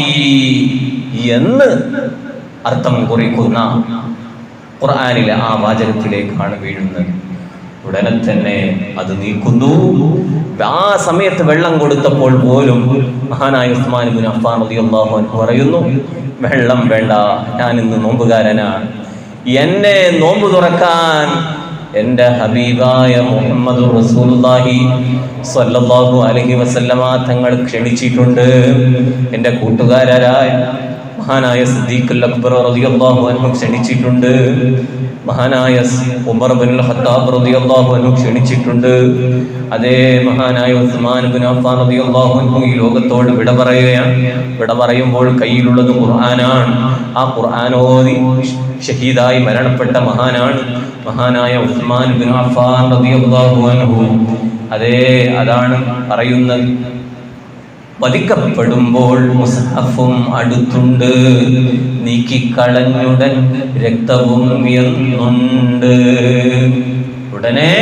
എന്ന് അർത്ഥം കുറിക്കുന്ന ഖുർആനിലെ ആ വാചകത്തിലേക്കാണ് വീഴുന്നത്. ഉടനെ തന്നെ അത് നീക്കുന്നു. ആ സമയത്ത് വെള്ളം കൊടുത്തപ്പോൾ പോലും മഹാനായ ഉസ്മാൻ ഇബ്നു അഫ്ഫാൻ റളിയല്ലാഹു അൻഹു പറയുന്നു, വെള്ളം വേണ്ട, ഞാൻ ഇന്ന് നോമ്പുകാരനാണ്. എന്നെ നോമ്പ് തുറക്കാൻ എൻ്റെ ഹബീബായ മുഹമ്മദ് റസൂലുള്ളാഹി സ്വല്ലല്ലാഹു അലൈഹി വസല്ലമ തങ്ങൾ ക്ഷണിച്ചിട്ടുണ്ട്. എൻ്റെ കൂട്ടുകാരായ മഹാനായ സിദ്ദീഖുൽ അക്ബർ റളിയല്ലാഹു അൻഹു ക്ഷണിച്ചിട്ടുണ്ട്. മഹാനായ ഉമർ ഇബ്നുൽ ഖത്താബ് റളിയല്ലാഹു അൻഹു ക്ഷണിച്ചിട്ടുണ്ട്. അതേ മഹാനായ ഉസ്മാൻ ഇബ്നു അഫ്ഫാൻ റളിയല്ലാഹു അൻഹു ഈ ലോകത്തോട് വിട പറയുകയാണ്. വിട പറയുമ്പോൾ കയ്യിലുള്ളത് ഖുർആനാണ്. ആ ഖുർആൻ ഓതി ഷഹീദായി മരണപ്പെട്ട മഹാനാണ് മഹാനായ ഉസ്മാൻ ഇബ്നു അഫ്ഫാൻ റളിയല്ലാഹു അൻഹു. അതേ, അതാണ് പറയുന്നത്. വധിക്കപ്പെടുമ്പോൾ മുസ്ഹഫും അടുത്തുണ്ട്, നീക്കിക്കളഞ്ഞുടൻ രക്തവും എന്നുണ്ട്. ഉടനെ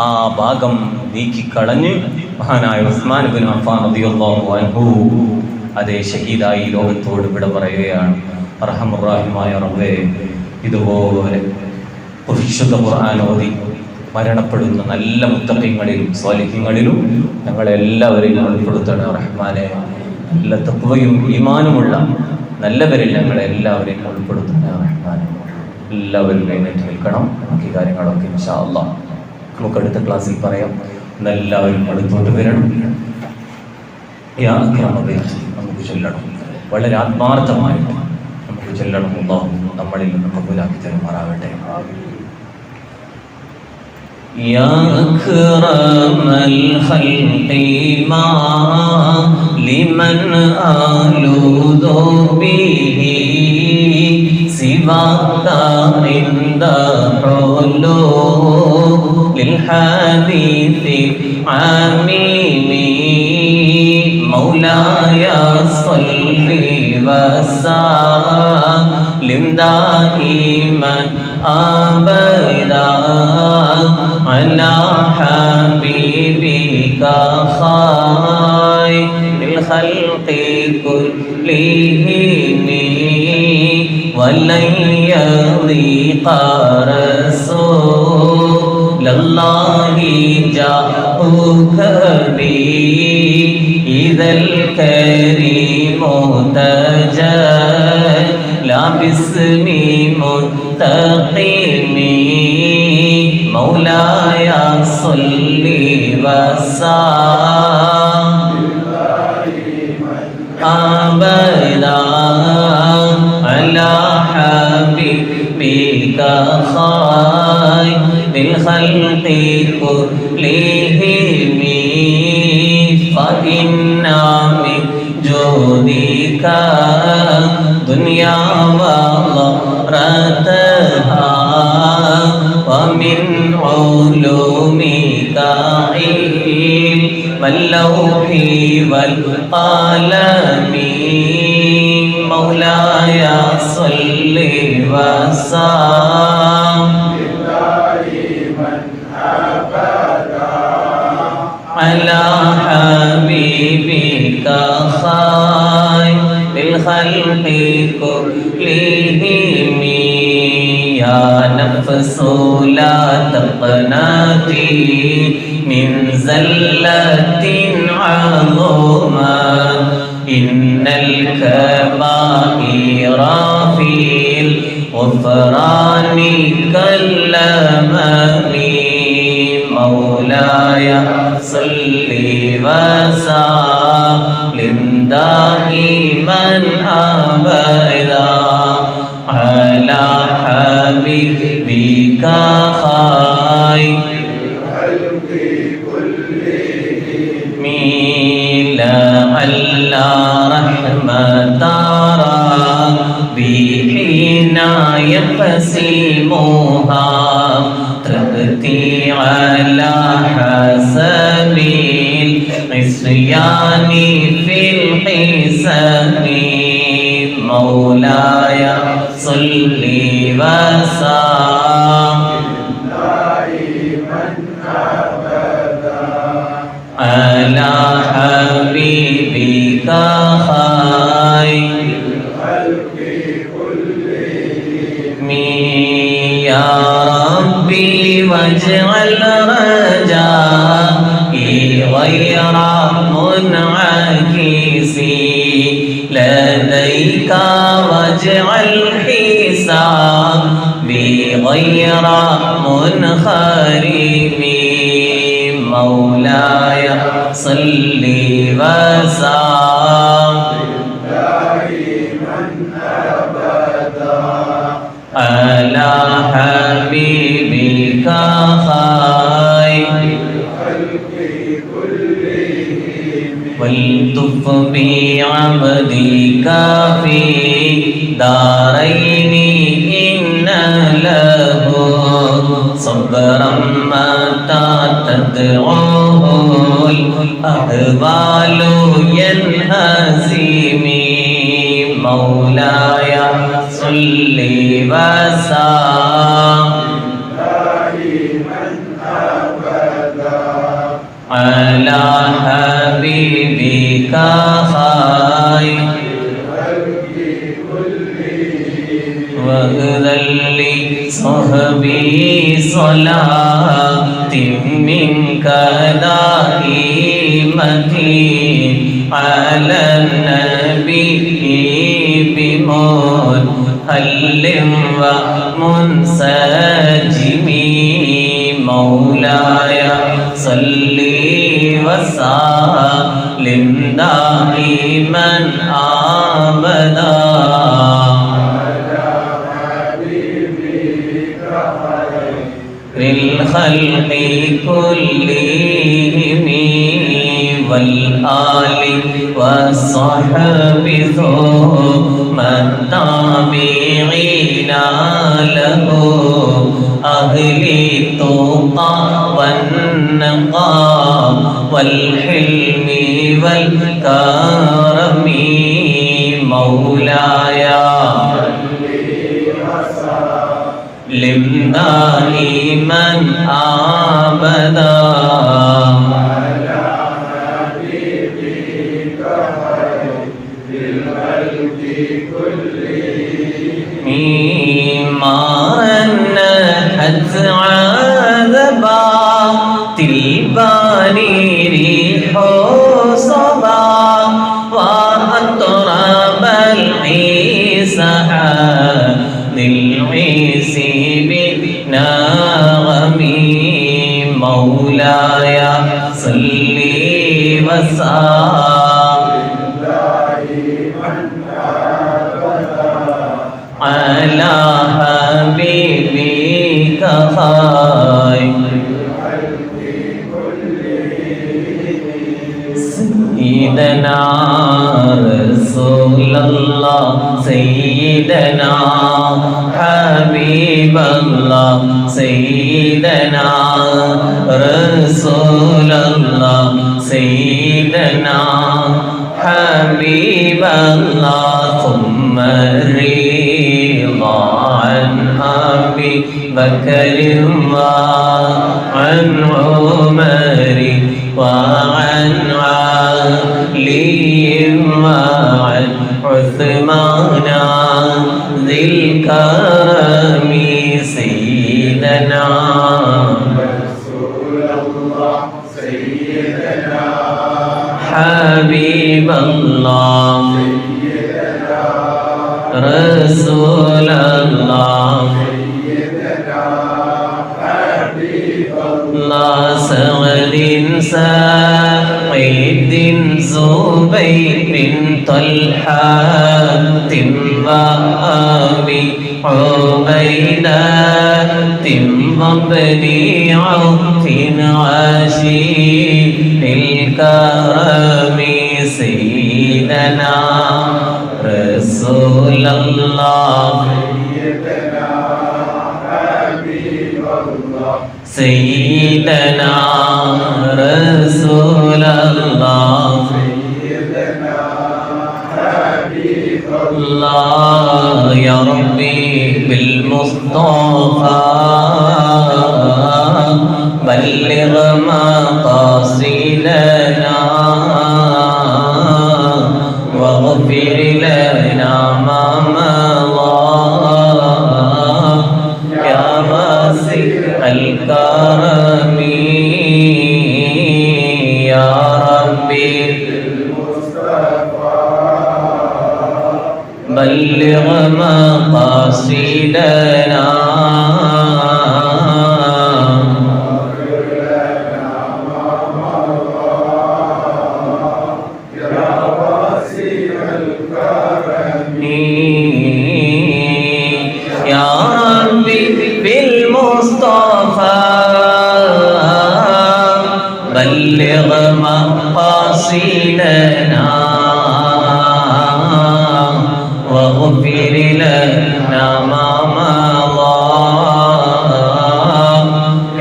ആ ഭാഗം നീക്കിക്കളഞ്ഞ് മഹാനായ ഉസ്മാൻ ഇബ്നു അഫ്ഫാൻ റളിയല്ലാഹു അൻഹു അതേ ഷഹീദായി ലോകത്തോട് വിട പറയുകയാണ്. അർഹമുർ റഹീമായ റബ്ബേ, ഇതുപോലെ പരിശുദ്ധ ഖുർആൻ ഓതി മരണപ്പെടുന്ന നല്ല മുത്തഖീങ്ങളിലും സ്വാലിഹീങ്ങളിലും ഞങ്ങളെല്ലാവരെയും ഉൾപ്പെടുത്തണേ റഹ്മാനെ. നല്ല തഖ്വയും ഈമാനുമുള്ള നല്ലവരിൽ ഞങ്ങളെല്ലാവരെയും ഉൾപ്പെടുത്തണേ റഹ്മാനെ. എല്ലാവരും എഴുന്നേറ്റ് നിൽക്കണം. ബാക്കി കാര്യങ്ങളൊക്കെ ഇൻഷാ അല്ലാഹ് നമുക്ക് അടുത്ത ക്ലാസ്സിൽ പറയാം. എല്ലാവരും അടുത്തോട്ട് വരണം. യാ അക്രമബൈ നമുക്ക് ചൊല്ലണം. വളരെ ആത്മാർത്ഥമായിട്ട് നമുക്ക് ചൊല്ലണം. അല്ലാഹു നമ്മളിൽ നിന്ന് കബൂലാക്കി തരുമാറാകട്ടെ. يا أكرم الخلق ما لمن آلوذ به سواك عند حلول الحديث عميم مولاي صل وسلم دائما أبدا على حبيبك خير الخلق كلهم ولن يضيق رسول لله جاءك بي إذا الكريم تجلى باسم منتقم مولاي صل وسلم أبدا على حبيبك خير الخلق كلهم فإن من جودك دنيا وضرتها ومن علومك علم اللوح والقلم مولاي صل وسلم على حبيبك خير الخلق كلهم يا نفس لا تقنطي من زلة عظمى إن الكبائر في الغفران كالأمم مولاي صل وسلم دائما أبدا على حبيبك خير لعل رحمة ربي حين يقسمها تأتي على حسب العصيان في الحساب مولاي صل وسلم على حبيبك خير الخلق كلهم يا ربي واجعل رجائي غير منعكس لديك واجعل حسابي غير منخرم مولاي صل وسلم دائما أبدا على حبيبك خير الخلق كلهم والتف بعبدك في دارين إن له صبرا متى تدعوه الأحوال ينهزم مولاي صل وسلم دائما أبدا على حبيبك خير الخلق كلهم واغفر لصحبي صلاة منك دائمة على النبي بمنهل ومنسجم مولاي صل وسلم دائما أبدا للخلق كلهم والآل والصحب ثم التابعين له أهل التقى والنقى والحلم والكرم مولاي لم دائما أبدا على حبيبك خير الخلق كلهم ما رنحت عذبا ريح صبا وأطرب العيسى للعيس بناغمي مولاي صل وسلم على حبيبك خير سيدنا رسول الله سيدنا حبيب الله سيدنا رسول الله سيدنا حبيب الله ثم الرضا عن أبي بكر وعن عمر وعن علي وعن عثمان ذي الكرم سيدنا رسول الله سيدنا حبيب الله سيدنا رسول الله سيدنا حبيب الله سعد سعيد زبير طلحة وأبي عبيدة وابن عوف عشير الكرم سيدنا رسول الله سيدنا رسول الله سيدنا حبيب الله يا ربي بالمصطفى بلغ مقاصدنا واغفر لنا ما مضى يا واسع الكرم يا ربي بلغ مقاصدنا يا ربي بالمصطفى بلغ مقاصدنا واغفر لنا ما مضى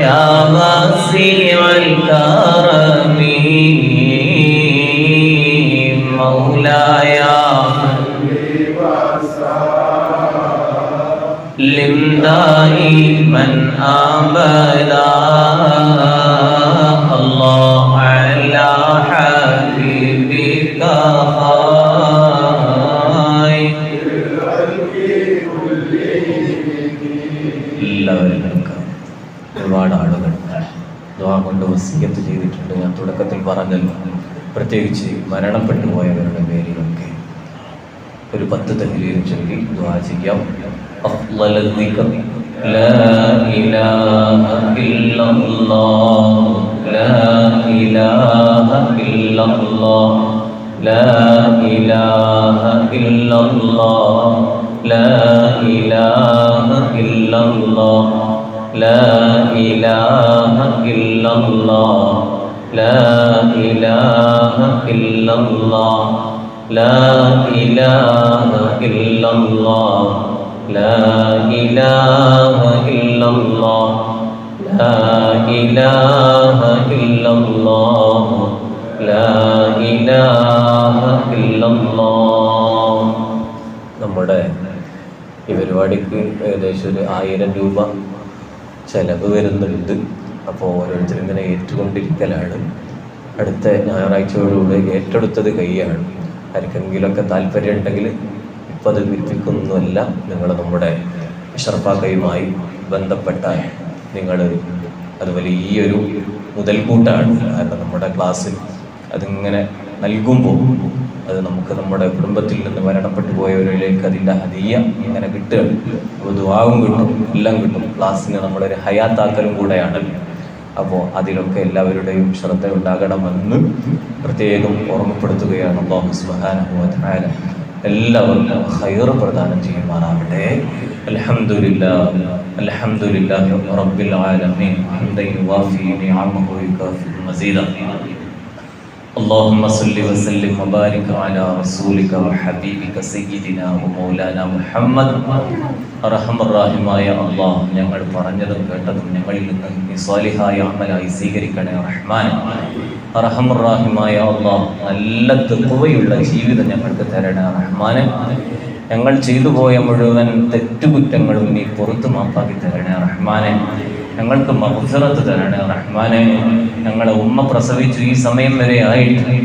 يا واسع الكرم مولاي لم دائما أبدا الله على حبيبك خير ഒരുപാട് ആളുകൾ ദുആ കൊണ്ട് വസിയത്ത് ചെയ്തിട്ടുണ്ട്. ഞാൻ തുടക്കത്തിൽ പറഞ്ഞല്ലോ, പ്രത്യേകിച്ച് മരണപ്പെട്ടു പോയവരുടെ പേരിലൊക്കെ ഒരു 10 തഹ്ലീൽ ചൊല്ലി ദുആ ചെയ്യാം. أفضل الذكر لا إله إلا الله لا إله إلا الله لا إله إلا الله لا إله إلا الله لا إله إلا الله لا إله إلا الله لا إله إلا الله لا إله إلا الله لا إله إلا الله لا إله إلا الله. നമ്മുടെ ഈ പരിപാടിക്ക് ഏകദേശം ഒരു 1000 രൂപ ചെലവ് വരുന്നുണ്ട്. അപ്പോൾ ഓരോരുത്തരും ഇങ്ങനെ ഏറ്റുകൊണ്ടിരിക്കലാണ്. അടുത്ത ഞായറാഴ്ചയോടുകൂടി ഏറ്റെടുത്തത് കൈയാണ്. ആർക്കെങ്കിലുമൊക്കെ താല്പര്യം ഉണ്ടെങ്കിൽ ഇപ്പം അത് വിൽപ്പിക്കുന്നതല്ല. നിങ്ങൾ നമ്മുടെ അഷ്റഫ കൈയുമായി ബന്ധപ്പെട്ടാൽ നിങ്ങൾ അത് വലിയൊരു മുതൽക്കൂട്ടാണ്. കാരണം നമ്മുടെ ക്ലാസ്സിൽ അതിങ്ങനെ നൽകുമ്പോൾ അത് നമുക്ക് നമ്മുടെ കുടുംബത്തിൽ നിന്ന് മരണപ്പെട്ടു പോയവരിലേക്ക് അതിൻ്റെ ഹദിയ ഇങ്ങനെ കിട്ടുകയാണ്. അപ്പോൾ ദുആവും കിട്ടും, എല്ലാം കിട്ടും. ക്ലാസ്സിന് നമ്മളൊരു ഹയാത്താക്കലും കൂടെയാണല്ലോ. അപ്പോൾ അതിലൊക്കെ എല്ലാവരുടെയും ശ്രദ്ധ ഉണ്ടാകണമെന്ന് പ്രത്യേകം ഓർമ്മപ്പെടുത്തുകയാണ്. അല്ലാഹു സുബ്ഹാനഹു വ തആല എല്ലാവർക്കും ഖൈർ പ്രദാനം ചെയ്യുമാറാവട്ടെ. അൽഹംദുലില്ലാഹ് അൽഹംദുലില്ലാഹി റബ്ബിൽ ആലമീൻ ഹംദൻ യുവാഫി നിഅമഹു വയുകാഫി മസീദാ. اللهم صل وسلم وبارك على رسولك وحبيبك سيدنا ومولانا محمد. അർഹമർറാഹിമായ അല്ലാഹ്, ഞങ്ങൾ പറഞ്ഞതും കേട്ടതും ഞങ്ങളിൽ നിന്ന് നീ സ്വാലിഹായ അമലായി സ്വീകരിക്കണേ റഹ്മാൻ. അർഹമർറാഹിമായ അല്ലാഹ്, നല്ല തഖ്വയുള്ള ജീവിതം ഞങ്ങൾക്ക് തരണേ റഹ്മാനെ. ഞങ്ങൾ ചെയ്തു പോയ മുഴുവൻ തെറ്റുകുറ്റങ്ങളും നീ പുറത്തു മാപ്പാക്കി തരണേ റഹ്മാനെ. ഞങ്ങൾക്ക് മഗ്ഫിറത്ത് തരണേ റഹ്മാനെ. ഞങ്ങളെ ഉമ്മ പ്രസവിച്ചു ഈ സമയം വരെ ആയിട്ട്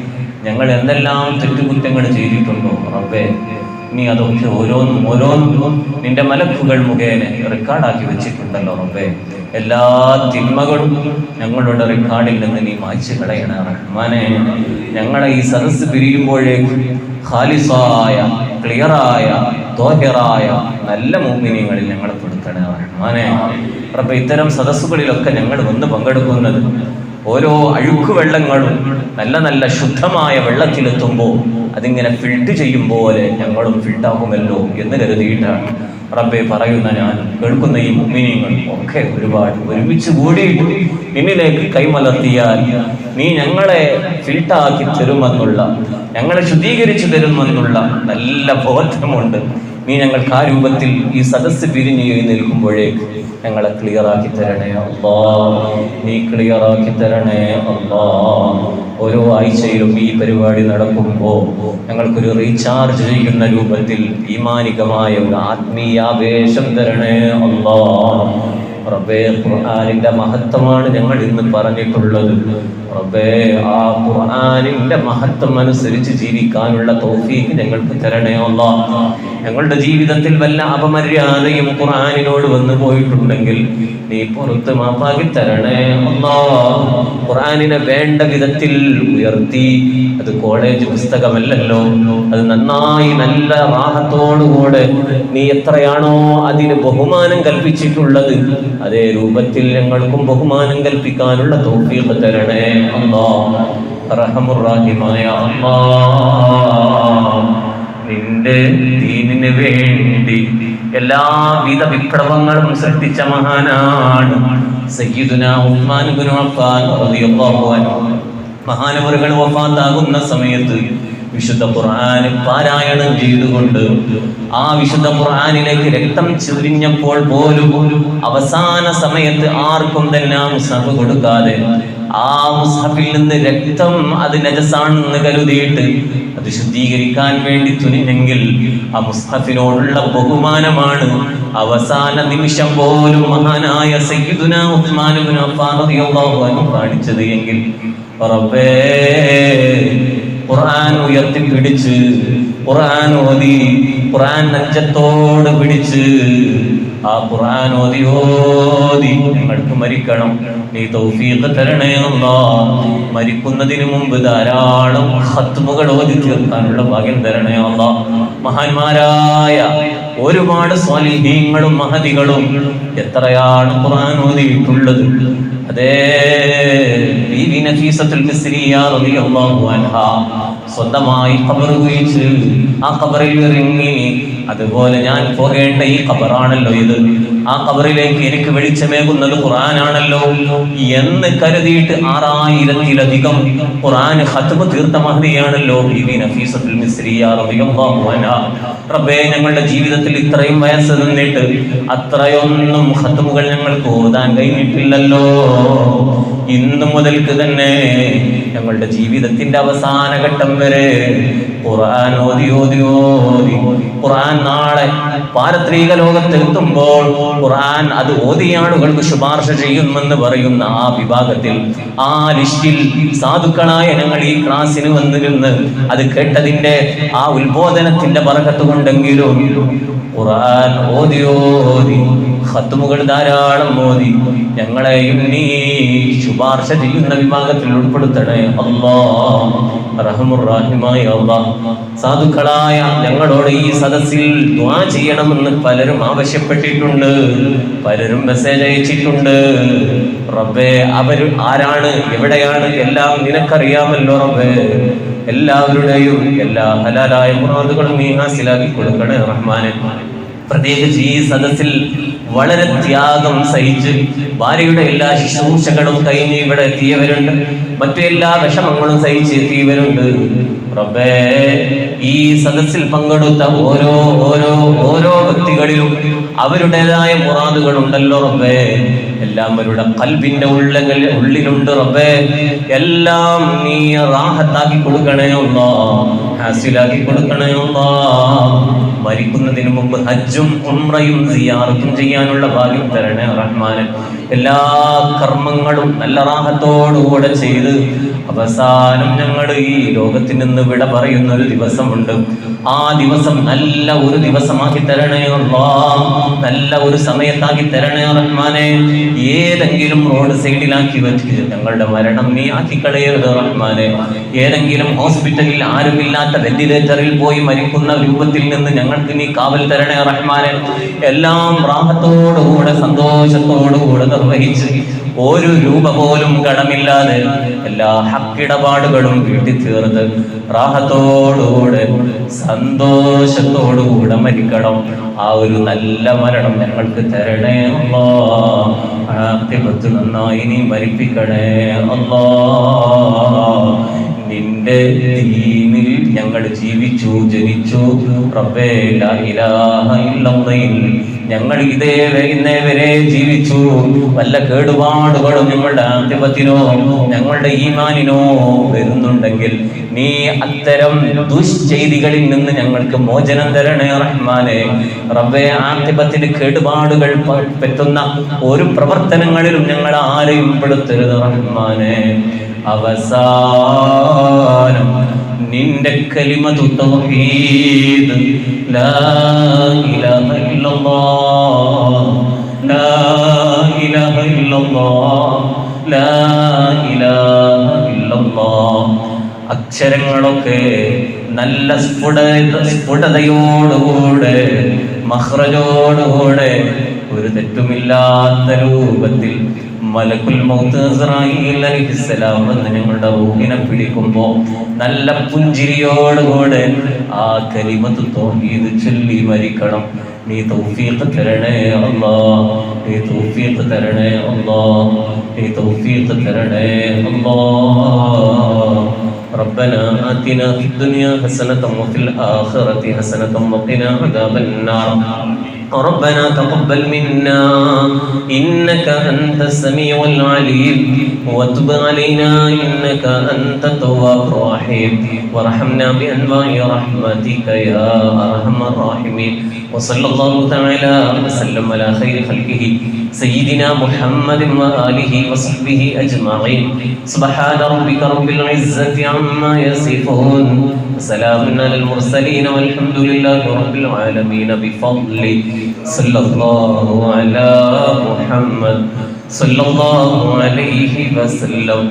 ഞങ്ങൾ എന്തെല്ലാം തെറ്റുകുറ്റങ്ങൾ ചെയ്തിട്ടുണ്ടോ റബ്ബേ, നീ അതൊക്കെ ഓരോന്നും നിന്റെ മലക്കുകൾ മുഖേന റെക്കോർഡാക്കി വെച്ചിട്ടുണ്ടല്ലോ റബ്ബേ. എല്ലാ തിന്മകളും ഞങ്ങളുടെ റെക്കോർഡിൽ നിന്ന് നീ മായ്ച്ചു കളയണേ റഹ്മാനെ. ഞങ്ങളെ ഈ സദസ്സ് പിരിയുമ്പോഴേക്ക് ഖാലിസായ, ക്ലിയറായ, തോഹിറായ നല്ല മുഅ്മിനീങ്ങളിൽ ഞങ്ങളെ പെടുത്തണേ റഹ്മാനെ. റബ്ബേ, ഇത്തരം സദസ്സുകളിലൊക്കെ ഞങ്ങൾ വന്ന് പങ്കെടുക്കുന്നത് ഓരോ അഴുക്ക് വെള്ളങ്ങളും നല്ല നല്ല ശുദ്ധമായ വെള്ളത്തിലെത്തുമ്പോൾ അതിങ്ങനെ ഫിൽട്ട് ചെയ്യും പോലെ ഞങ്ങളും ഫിൽട്ടാകുമല്ലോ എന്ന് കരുതിയിട്ടാണ് റബ്ബെ പറയുന്ന ഞാൻ കേൾക്കുന്ന ഈ മുഅ്മിനീങ്ങൾ ഒക്കെ ഒരുപാട് ഒരുമിച്ച് കൂടിയിട്ട് എന്നിലേക്ക് കൈമലർത്തിയാൽ നീ ഞങ്ങളെ ഫിൽട്ടാക്കി തരുമെന്നുള്ള, ഞങ്ങളെ ശുദ്ധീകരിച്ചു തരുമെന്നുള്ള നല്ല ബോധമുണ്ട്. നീ ഞങ്ങൾക്ക് ആ രൂപത്തിൽ ഈ സദസ്സ് പിരിഞ്ഞ് നിൽക്കുമ്പോഴേക്ക് ഞങ്ങളെ ക്ലിയറാക്കി തരണേ അല്ലാഹ്. നീ ക്ലിയറാക്കി തരണേ അല്ലാഹ്. ഓരോ ആഴ്ചയിലും ഈ പരിപാടി നടക്കുമ്പോൾ ഞങ്ങൾക്കൊരു റീചാർജ് ചെയ്യുന്ന രൂപത്തിൽ ഈമാനികമായ ഒരു ആത്മീയാവേശം തരണേ അല്ലാഹ്. റബ്ബേ, ഖുർആനിന്റെ മഹത്വമാണ് ഞങ്ങൾ ഇന്ന് പറഞ്ഞിട്ടുള്ളത്. റബ്ബേ, ആ ഖുർആനിന്റെ മഹത്വം അനുസരിച്ച് ജീവിക്കാനുള്ള തൗഫീഖ് ഞങ്ങൾക്ക് തരണേ അല്ലാഹ്. ഞങ്ങളുടെ ജീവിതത്തിൽ വല്ല അപമര്യാദയും ഖുർആനിനോട് വന്നു പോയിട്ടുണ്ടെങ്കിൽ നീ പുറത്ത് മാപ്പാക്കി തരണേ അല്ലാഹ്. ഖുർആനിനെ വേണ്ട വിധത്തിൽ ഉയർത്തി, അത് കോളേജ് പുസ്തകമല്ലല്ലോ, അത് നന്നായി നല്ല റാഹത്തോടുകൂടെ നീ എത്രയാണോ അതിന് ബഹുമാനം കൽപ്പിച്ചിട്ടുള്ളത് അതേ രൂപത്തിൽ ഞങ്ങൾക്കും ബഹുമാനം കൽപ്പിക്കാനുള്ള തൗഫീഖ് തരണേ അല്ലാഹ്. റഹ്മുർ-റഹീമായ അല്ലാഹ്, നിന്റെ ദീനിന് വേണ്ടി എല്ലാവിധ വിപ്ലവങ്ങളും സൃഷ്ടിച്ച മഹാനാണ് സയ്യിദുനാ ഉസ്മാൻ ഇബ്നു അഫ്ഫാൻ റളിയല്ലാഹു അൻഹു. മഹാനവറുകൾ വഫാത്താകുന്ന സമയത്ത് വിശുദ്ധ ഖുർആൻ പാരായണം ചെയ്തുകൊണ്ട് ആ വിശുദ്ധ ഖുർആനിലേക്ക് രക്തം ചൊരിഞ്ഞപ്പോൾ പോലും അവസാന സമയത്ത് ആർക്കും തന്നെ മുസ്ഹഫ് കൊടുക്കാതെ ആ മുസ്ഹഫിൽ നിന്ന് രക്തം അത് നജസാണെന്ന് കരുതിയിട്ട് അത് ശുദ്ധീകരിക്കാൻ വേണ്ടി തുനിഞ്ഞെങ്കിൽ ആ മുസ്ഹഫിനോടുള്ള ബഹുമാനമാണ് അവസാന നിമിഷം പോലും മഹാനായ സയ്യിദുനാ ഉസ്മാൻ ഇബ്നു അഫ്ഫാൻ റളിയല്ലാഹു അൻഹു കാണിച്ചത് എങ്കിൽ റബ്ബേ, ഖുർആൻ ഉയർത്തിപ്പിടിച്ച് ഖുർആൻ ഓതി, ഖുർആൻ നെഞ്ചത്തോട് പിടിച്ച് ആ ഖുർആൻ ഓതി ഞങ്ങൾക്ക് മരിക്കണം. നീ തൗഫീഖ് തരണേ അല്ലാഹ്. മരിക്കുന്നതിന് മുമ്പ് ധാരാളം ഖത്മുകൾ ഓതി തീർക്കാനുള്ള ഭാഗ്യം തരണേ അല്ലാഹ്. മഹാന്മാരായ ഒരുപാട് സ്വാലിഹീങ്ങളും മഹദികളും എത്രയാണ് ഖുർആൻ ഓതിയിട്ടുള്ളത്. അതേ ബീവി നഫീസത്തുൽ മിസ്രിയ റളിയല്ലാഹു അൻഹാ സ്വന്തമായി ഖബർ കുഴിച്ച് ആ ഖബറിൽ ഇറങ്ങി, അതുപോലെ ഞാൻ പോകേണ്ട ഈ ഖബറാണല്ലോ ഇത്, ആ ഖബറിലേക്ക് എനിക്ക് വെളിച്ചമേകുന്നത് ഖുർആനാണല്ലോ എന്ന് കരുതിയിട്ട് 6000-ലധികം ഖുർആൻ ഖത്മ് തീർത്ത മഹദിയാണല്ലോ ബീവി നഫീസത്തുൽ മിസ്രിയ റളിയല്ലാഹു അൻഹാ. റബ്ബേ, ഞങ്ങളുടെ ജീവിതത്തിൽ ഇത്രയും വയസ്സ് നിന്നിട്ട് അത്രയൊന്നും ഖത്മുകൾ ഞങ്ങൾക്ക് ഓതാൻ കഴിഞ്ഞിട്ടില്ലല്ലോ. ഇന്നു മുതൽക്ക് തന്നെ ഞങ്ങളുടെ ജീവിതത്തിന്റെ അവസാന ഘട്ടം വരെ ഖുർആൻ ഓതി ഖുർആൻ നാളെ പാരത്രിക ലോകത്തെത്തുമ്പോൾ ഖുർആൻ അത് ഓതിയ ആളുകൾക്ക് ശുപാർശ ചെയ്യുമെന്ന് പറയുന്ന ആ വിഭാഗത്തിൽ, ആ ലിസ്റ്റിൽ സാധുക്കളായ ഞങ്ങൾ ഈ ക്ലാസ്സിന് വന്നിരുന്ന് അത് കേട്ടതിന്റെ ആ ഉത്ബോധനത്തിന്റെ ബറകത്ത് കൊണ്ടെങ്കിലും ഖുർആൻ ഓതി ഖത്മുകൾ ധാരാളം മോദി ഞങ്ങളെയും നീ ശുപാർശ ചെയ്യുന്ന വിഭാഗത്തിൽ ഉൾപ്പെടുത്തണേ അല്ലാഹ്. റഹ്മുർ-റഹീമായ അല്ലാഹ്, സാധുക്കളായ ഞങ്ങളോട് ഈ സദസ്സിൽ ദുആ ചെയ്യണമെന്ന് പലരും ആവശ്യപ്പെട്ടിട്ടുണ്ട്, പലരും മെസ്സേജ് അയച്ചിട്ടുണ്ട്. റബ്ബേ, അവർ ആരാണ്, എവിടെയാണ്, എല്ലാം നിനക്കറിയാമല്ലോ റബ്ബേ. എല്ലാവരുടെയും എല്ലാ ഹലാലായ മുറാദുകളും നീ ഹാസിലാക്കി കൊടുക്കണേ റഹ്മാനെ. പ്രത്യേകിച്ച് ഈ സദസ്സിൽ വളരെ ത്യാഗം സഹിച്ച് ഭാര്യയുടെ എല്ലാ ശുശ്രൂഷകളും കഴിഞ്ഞ് ഇവിടെ എത്തിയവരുണ്ട്, മറ്റു എല്ലാ വിഷമങ്ങളും സഹിച്ച് എത്തിയവരുണ്ട്. റബ്ബേ, ഈ സദസ്സിൽ പങ്കെടുത്ത ഓരോ വ്യക്തികളിലും അവരുടേതായ മുറാദുകൾ ഉണ്ടല്ലോ റബ്ബേ. എല്ലാം അവരുടെ ഖൽബിന്റെ ഉള്ളിലുണ്ട് റബ്ബേ. എല്ലാം നീ റാഹത്താക്കി കൊടുക്കണേ അല്ലാഹ്, ഹാസിലാക്കി കൊടുക്കണേ അല്ലാഹ്. മരിക്കുന്നതിന് മുമ്പ് ഹജ്ജും ഉംറയും സിയാറത്തും ചെയ്യാനുള്ള ഭാഗ്യം തരണേ റഹ്മാനെ. എല്ലാ കർമ്മങ്ങളും നല്ല റാഹത്തോടുകൂടെ ചെയ്ത് അവസാനം ഞങ്ങൾ ഈ ലോകത്തിൽ നിന്ന് വിട പറയുന്ന ഒരു ദിവസമുണ്ട്. ആ ദിവസം നല്ല ഒരു ദിവസമാക്കി തരണേ അല്ലാഹ്, നല്ല ഒരു സമയത്താക്കി തരണേ റഹ്മാനെ. ഏതെങ്കിലും റോഡ് സൈഡിലാക്കി വെച്ച് ഞങ്ങളുടെ മരണം നീ ആക്കിക്കളയരുത് റഹ്മാനെ. ഏതെങ്കിലും ഹോസ്പിറ്റലിൽ ആരുമില്ലാത്ത വെന്റിലേറ്ററിൽ പോയി മരിക്കുന്ന രൂപത്തിൽ നിന്ന് ഞങ്ങൾക്ക് നീ കാവൽ തരണേ റഹ്മാനെ. എല്ലാം റാഹത്തോടുകൂടെ സന്തോഷത്തോടുകൂടെ നിർവഹിച്ച് ഒരു രൂപ പോലും കടമില്ലാതെ എല്ലാ ഹക്കിടപാടുകളും വീട്ടിൽ തീർത്ത് റാഹത്തോടുകൂടെ സന്തോഷത്തോടുകൂടെ മരിക്കണം. ആ ഒരു നല്ല മരണം ഞങ്ങൾക്ക് തരണേ അല്ലാഹ്. ആഖിബത്ത് നന്നായി നീ മരിപ്പിക്കണേ അല്ലാഹ്. നിന്റെ ദീനിൽ ഞങ്ങൾ ജീവിച്ചു ജനിച്ചു റബ്ബേ. ലാ ഇലാഹ ഇല്ലല്ലാഹ് ഞങ്ങൾ ഇന്നേ വരെ ജീവിച്ചു. വല്ല കേടുപാടുകളും ഞങ്ങളുടെ ആഖിബത്തിനോ ഞങ്ങളുടെ ഈമാനിനോ വരുന്നുണ്ടെങ്കിൽ നീ അത്തരം ദുശ്ചെയ്തികളിൽ നിന്ന് ഞങ്ങൾക്ക് മോചനം തരണേ റഹ്മാനെ. റബ്ബേ, ആഖിബത്തിന് കേടുപാടുകൾ പറ്റുന്ന ഒരു പ്രവർത്തനങ്ങളിലും ഞങ്ങൾ ആരെയും പെടുത്തരുത് റഹ്മാനെ. അവസാനം നിന്റെ കലിമത്തു തൗഹീദ് ലാ ഇലാഹ ഇല്ലല്ലാഹ്, ലാ ഇലാഹ ഇല്ലല്ലാഹ്, ലാ ഇലാഹ ഇല്ലല്ലാഹ് അക്ഷരങ്ങളൊക്കെ നല്ല സ്ഫുടതയോടുകൂടെ മഖ്റജോടുകൂടെ ഒരു തെറ്റുമില്ലാത്ത രൂപത്തിൽ മലക്കുൽ മൗത്ത് ഇസ്രായീൽ അലൈഹിസ്സലാം വന്ന് ഞങ്ങളുടെ റൂഹിനെ പിടിക്കുമ്പോൾ നല്ല പുഞ്ചിരിയോടുകൂടെ ആ കലിമത്ത് തൗഹീദ് ചൊല്ലി മരിക്കണം. നീ തൗഫീഖ് തരണേ അല്ലാഹ്, നീ തൗഫീഖ് തരണേ അല്ലാഹ്, നീ തൗഫീഖ് തരണേ അല്ലാഹ്. ربنا آتنا في الدنيا حسنة وفي الآخرة حسنة وقنا عذاب النار. ربنا تقبل منا إنك أنت السميع العليم وتب علينا إنك أنت التواب الرحيم وارحمنا بأنواع رحمتك يا أرحم الراحمين. وصلى الله تعالى وسلم على خير خلقه سيدنا محمد وآله وصحبه أجمعين. سبحان ربك رب العزة عما يصفون وسلام على المرسلين والحمد لله رب العالمين بفضله. صلى الله على محمد صلى الله عليه وسلم.